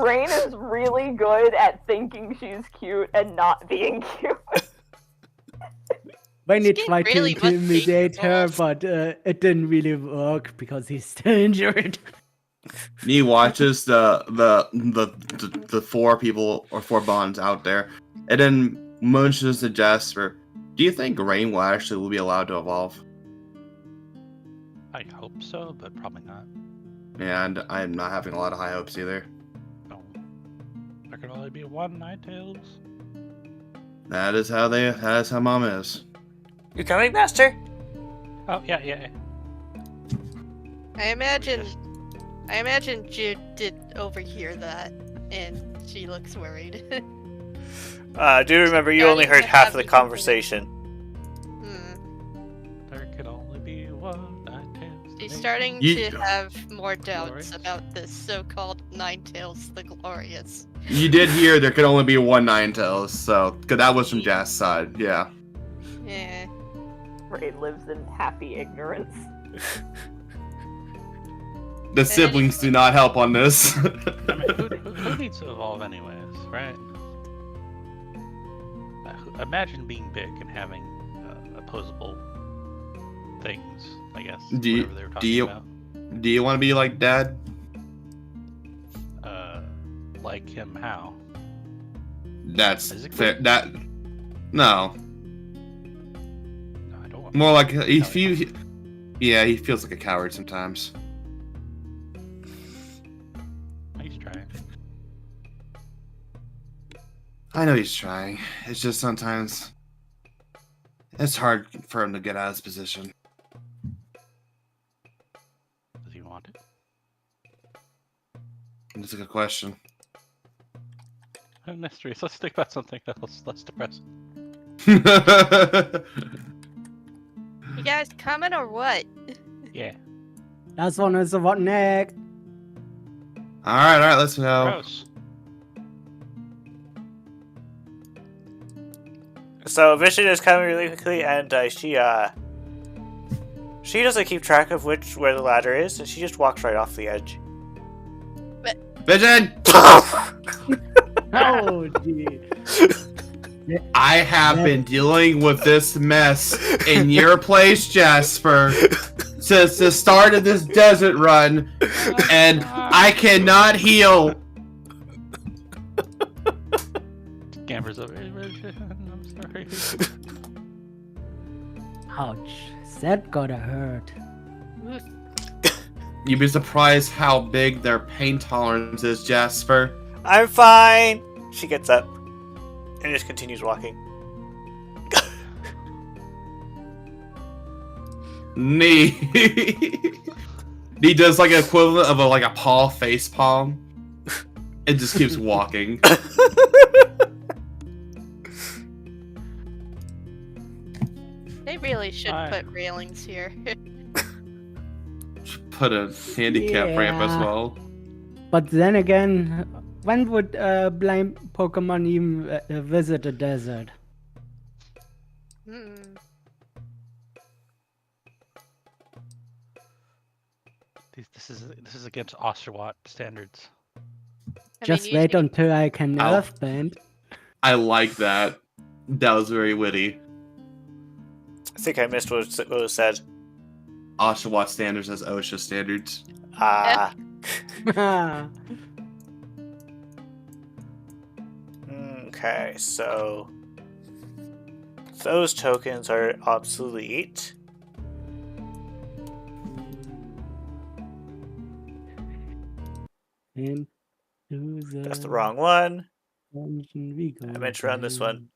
Rain is really good at thinking she's cute and not being cute. When he This game tried really to must hate intimidate her, balls. but it didn't really work because he's still injured. Nee watches the four people or four bonds out there, and then motions to Jasper. Do you think Rain will be allowed to evolve? I hope so, but probably not. And I'm not having a lot of high hopes either. No. There could only be one Ninetales. That is how Mom is. You coming, Master? Oh, yeah. I imagine Jude did overhear that, and she looks worried. Do remember you Not only even heard half of the having- conversation. There could only be one Ninetales. She's starting You- to have more doubts Glorious. about this so-called Ninetales the Glorious. You did hear there could only be one Ninetales, so cause that was from Jazz's side. Yeah. Yeah. Rain lives in happy ignorance. The siblings do not help on this. I mean, who needs to evolve anyways, right? Imagine being big and having opposable things, I guess. Do you- whatever they were do talking you- about. Do you want to be like Dad? Like him how? That's Physically? fair. That no, No, I don't want more like he How he feels. Yeah, he feels like a coward sometimes. He's trying. I know he's trying. It's just sometimes it's hard for him to get out of his position. Does he want it? That's a good question. Oh, mysteries. Let's think about something else less depressing. You guys coming or what? Yeah. That's one is a rotten egg. all right, let's go. Gross. So Vision is coming really quickly, and she doesn't keep track of where the ladder is, and she just walks right off the edge. Vision, Oh, gee. I have been dealing with this mess in your place, Jasper, since the start of this desert run, and I cannot heal. Gamber's over. I'm sorry. Ouch. That gotta hurt. You'd be surprised how big their pain tolerance is, Jasper. I'm fine. She gets up and just continues walking. Nee. He does like an equivalent of a paw face palm. It just keeps walking. They really should Hi. put railings here. Put a handicap ramp as Yeah. well. But then again, when would blind Pokemon even visit a desert? Hmm. This is against Osterwatt standards. Just wait usually- until I can Ow. earthbend. I like that. That was very witty. I think I missed what was said. Oshawott standards as OSHA standards. Ah. Ah, Okay, so those tokens are obsolete. into the That's the wrong one. dungeon we go I meant to run this one.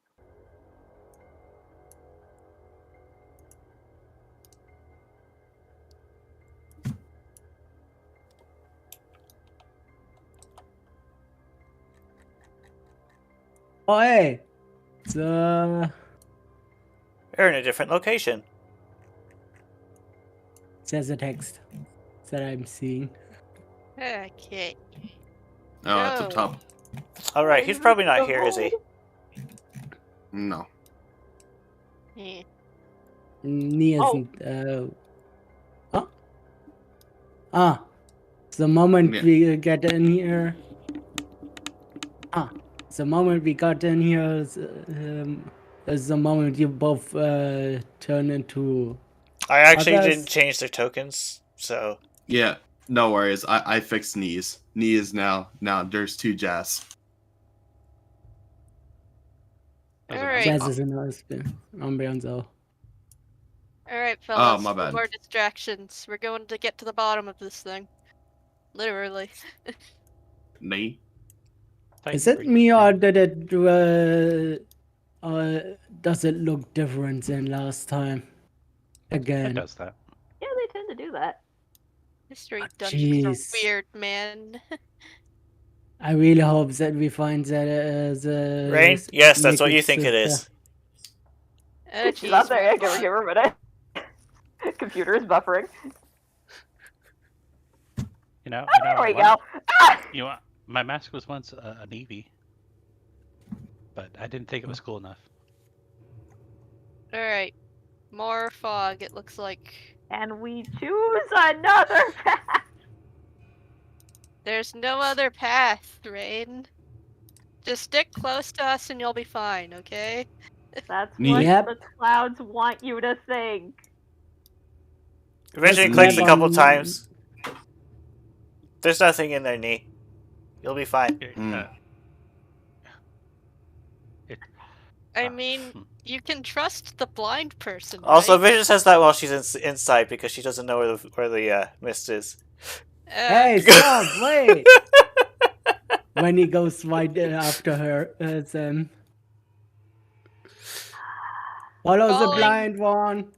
Oh, hey! So, They're in a different location. There's a text that I'm seeing. Okay. Oh, it's up No. top. Alright, he's probably not here, is he? No. Yeah. Nia's the moment Yeah. we get in here. The moment we got in here is the moment you both turn into. I actually Others- didn't change their tokens, so Yeah, no worries. I fixed knees. Knees now. Now there's 2 jazz. Doesn't Alright. Jazz is another spin. Ambianzo. Alright, fellas. my no bad. more distractions. We're going to get to the bottom of this thing. Literally. Knee. Is it me or did it does it look different than last time? It Again. does that. Yeah, they tend to do that. Mystery dungeons are Jeez. weird, man. I really hope that we find that the Rain? Yes, that's what naked you think it sister. is. Oh, She's not jeez. there. Give her a minute. Computer is buffering. You know, Oh, there we go. You know, my mask was once a navy, but I didn't think it was cool enough. Alright. More fog, it looks like. And we choose another path. There's no other path, Rain. Just stick close to us and you'll be fine, okay? That's Neat. what Yep. the clouds want you to think. Eventually Just clicks a knee. couple times. There's nothing in their knee. You'll be fine. It- I mean, you can trust the blind person. Also, right? Vision says that while she's inside because she doesn't know where the mist is. Hey, stop! Wait. When he goes right after her, then follow the Following- blind one. Rain's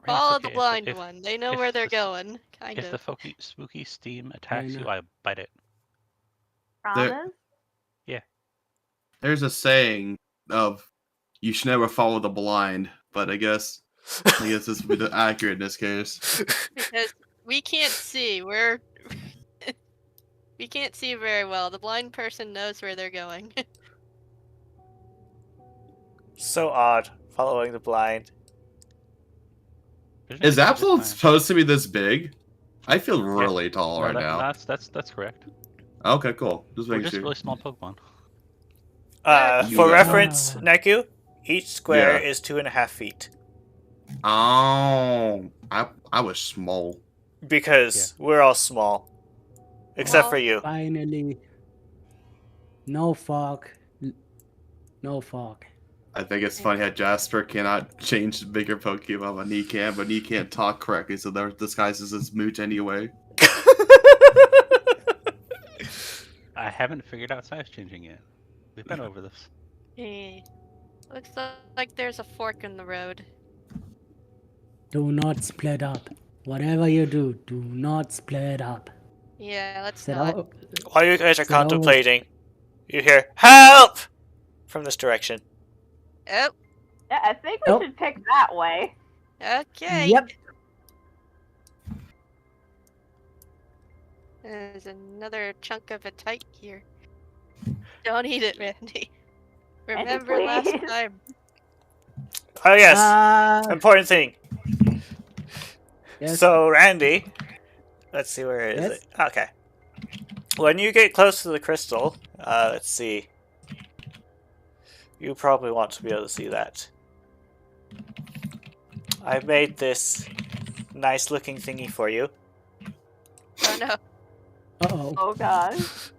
Follow okay the blind if one. They know if where they're the- going, kind If the of. spooky steam attacks know. you, I bite it. Promise? There's a saying of you should never follow the blind, but I guess this would be accurate in this case. Because we can't see. We're we can't see very well. The blind person knows where they're going. So odd, following the blind. Vision Is takes a good Absolute time. supposed to be this big? I feel really tall No, right now. That's correct. Okay, cool. Just We're making just sure. really small Pokemon. For Yeah. reference, Neku, each square Yeah. is 2.5 feet. Oh, I was small. Because we're all small. Except Well, for you. Finally. No fog. No fog. I think it's funny how Jasper cannot change the bigger Pokemon, but he can, but he can't talk correctly, so that disguises his mooch anyway. I haven't figured out size changing yet. We've been over this. Eh. Looks like there's a fork in the road. Do not split up. Whatever you do, do not split up. Yeah, let's Said not. all- While you guys are So that was- contemplating, you hear, "Help!" from this direction. Oh, Yeah, I think we Nope. should pick that way. okay. Yep. There's another chunk of a tite here. Don't eat it, Randy. Remember last please. time. Oh yes, important thing. yes. So Randy, let's see, where is Yes? it? Okay. When you get close to the crystal, let's see. You probably want to be able to see that. I've made this nice looking thingy for you. Oh no. Uh-oh. Oh gosh.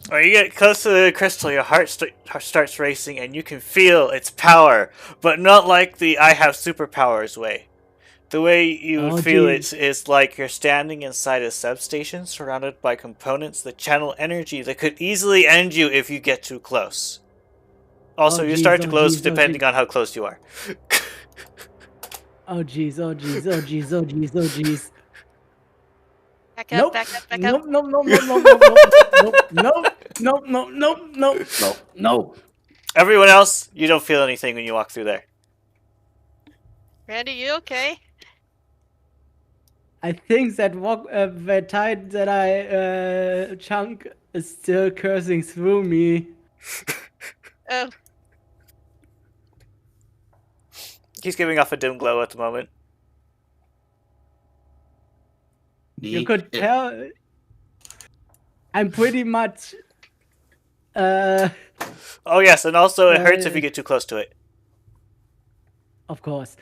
When you get close to the crystal, your heart starts racing and you can feel its power, but not like the I have superpowers way. The way you Oh, feel geez. it is like you're standing inside a substation surrounded by components that channel energy that could easily end you if you get too close. Also, Oh, you geez, start to oh, glow geez, oh, depending geez. on how close you are. Oh jeez, oh jeez, oh jeez, oh jeez, oh jeez. Back up, Nope. back up, back Nope, up. nope, nope, nope, nope, nope, nope, nope, nope, nope, nope, nope, nope, nope. Everyone else, you don't feel anything when you walk through there. Randy, you okay? I think that the tide that I chunk is still cursing through me. Oh, He's giving off a dim glow at the moment. You could tell I'm pretty much Oh yes, and also it hurts if you get too close to it. of course.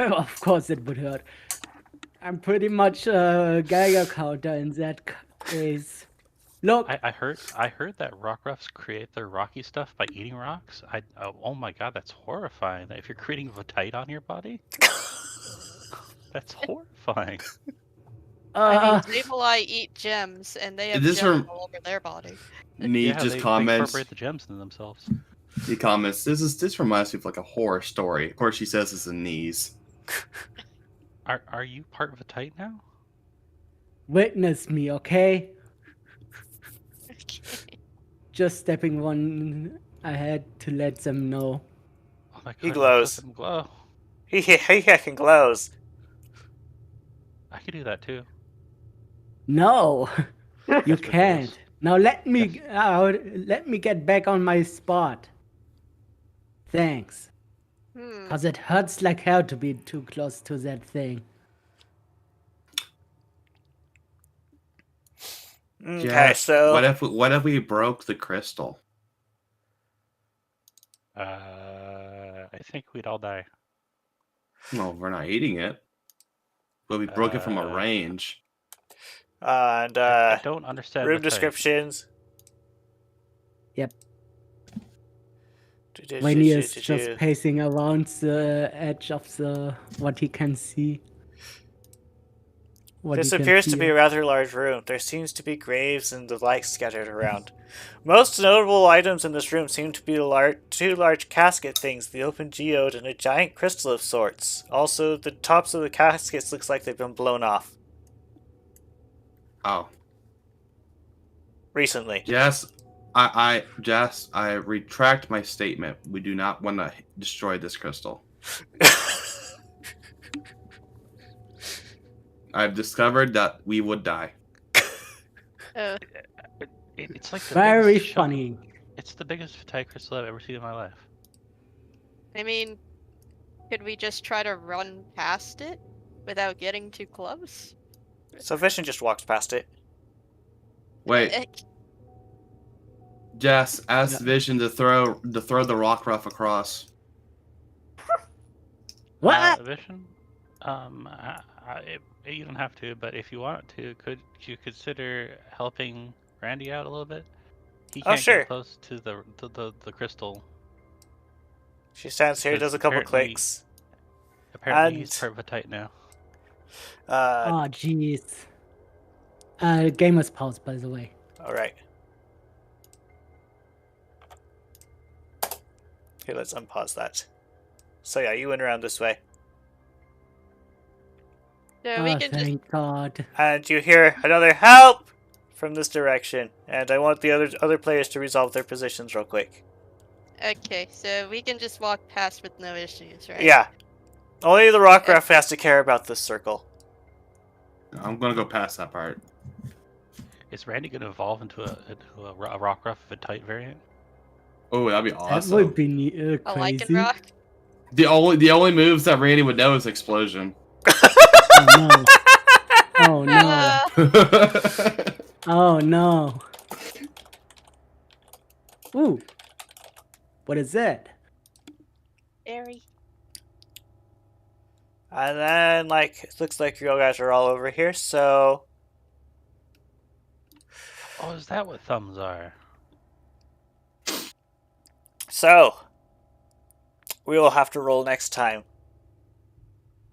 Of course it would hurt. I'm pretty much a Geiger counter in that case. Look, I heard that rock roughs create their rocky stuff by eating rocks. Oh my god, that's horrifying. If you're creating Vitite on your body, that's horrifying. I mean, Sableye eat gems, and they have This gems rem- all over their body. Nee Yeah, just they comments. incorporate the gems in themselves. He comments. This reminds me of like a horror story. Of course, she says it's in knees. Are you part of Vitite now? witness me, okay? Just stepping one ahead to let them know. Oh my god, He you glows. let them glow. He heckin' glows. I could do that too. No, you Yes, can't. Ridiculous. Now let me get back on my spot. Thanks. Hmm. Cause it hurts like hell to be too close to that thing. Okay, Yeah, so what if we broke the crystal? I think we'd all die. Well, we're not eating it, but we broke it from a Uh, range. and I don't understand room Vitite. descriptions. Yep. When he is just pacing around the edge of the what he can see. This appears to be a rather large room. There seems to be graves and the like scattered around. Most notable items in this room seem to be two large casket things, the open geode, and a giant crystal of sorts. Also, the tops of the caskets looks like they've been blown off Oh, recently. Jess, I retract my statement. We do not want to destroy this crystal. I've discovered that we would die. Oh, It's like the Very biggest chunk- funny. It's the biggest Vitite crystal I've ever seen in my life. I mean, could we just try to run past it without getting too close? So Vision just walks past it. Wait, Jess, ask Yeah. Vision to throw the rock rough across. What? Vision? You don't have to, but if you want to, could you consider helping Randy out a little bit? He Oh, can't sure. get close to the crystal. She stands here, Because does a couple apparently- clicks. Apparently, he's And- part of Vitite now. Oh, jeez. Game was paused, by the way. Alright. Okay, let's unpause that. So yeah, you went around this way. So we Oh, can just thank God. And you hear another help from this direction. And I want the other players to resolve their positions real quick. okay. So we can just walk past with no issues, right? Yeah. Only the rock ref has to care about this circle. I'm gonna go past that part. Is Randy going to evolve into a rock rough Vitite variant? Oh, that'd be That awesome. would be A crazy. lichen rock. The only moves that Randy would know is explosion. Oh no. Oh no. Ah, Oh no. Ooh. What is that? Airy. And then, like, it looks like you guys are all over here, so... Oh, is that what thumbs are? So... we will have to roll next time.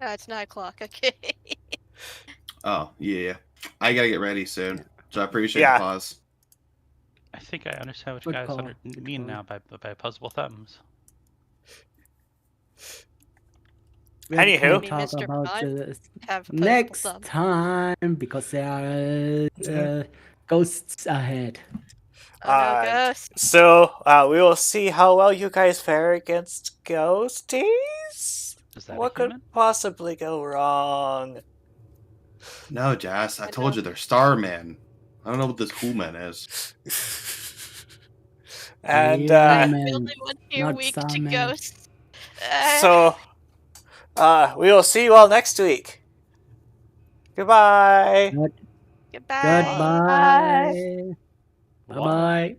Oh, it's 9 o'clock. Okay. Oh, yeah. I gotta get ready soon. So I appreciate Yeah. the pause. I think I understand what Good you guys call. mean Good now by puzzable thumbs. We Anywho. can Maybe talk Mr. about Prime this Have a next thumb. time because there are ghosts ahead. Oh, no, ghosts. So, we will see how well you guys fare against ghosties. Is that What a could human? possibly go wrong? No, Jazz, I I told know. you they're Starman. I don't know what this human is. And Yeah, I'm the man. only one here Not weak to Starman. ghosts. so we will see you all next week. Goodbye. Good- Goodbye. Goodbye. Bye bye.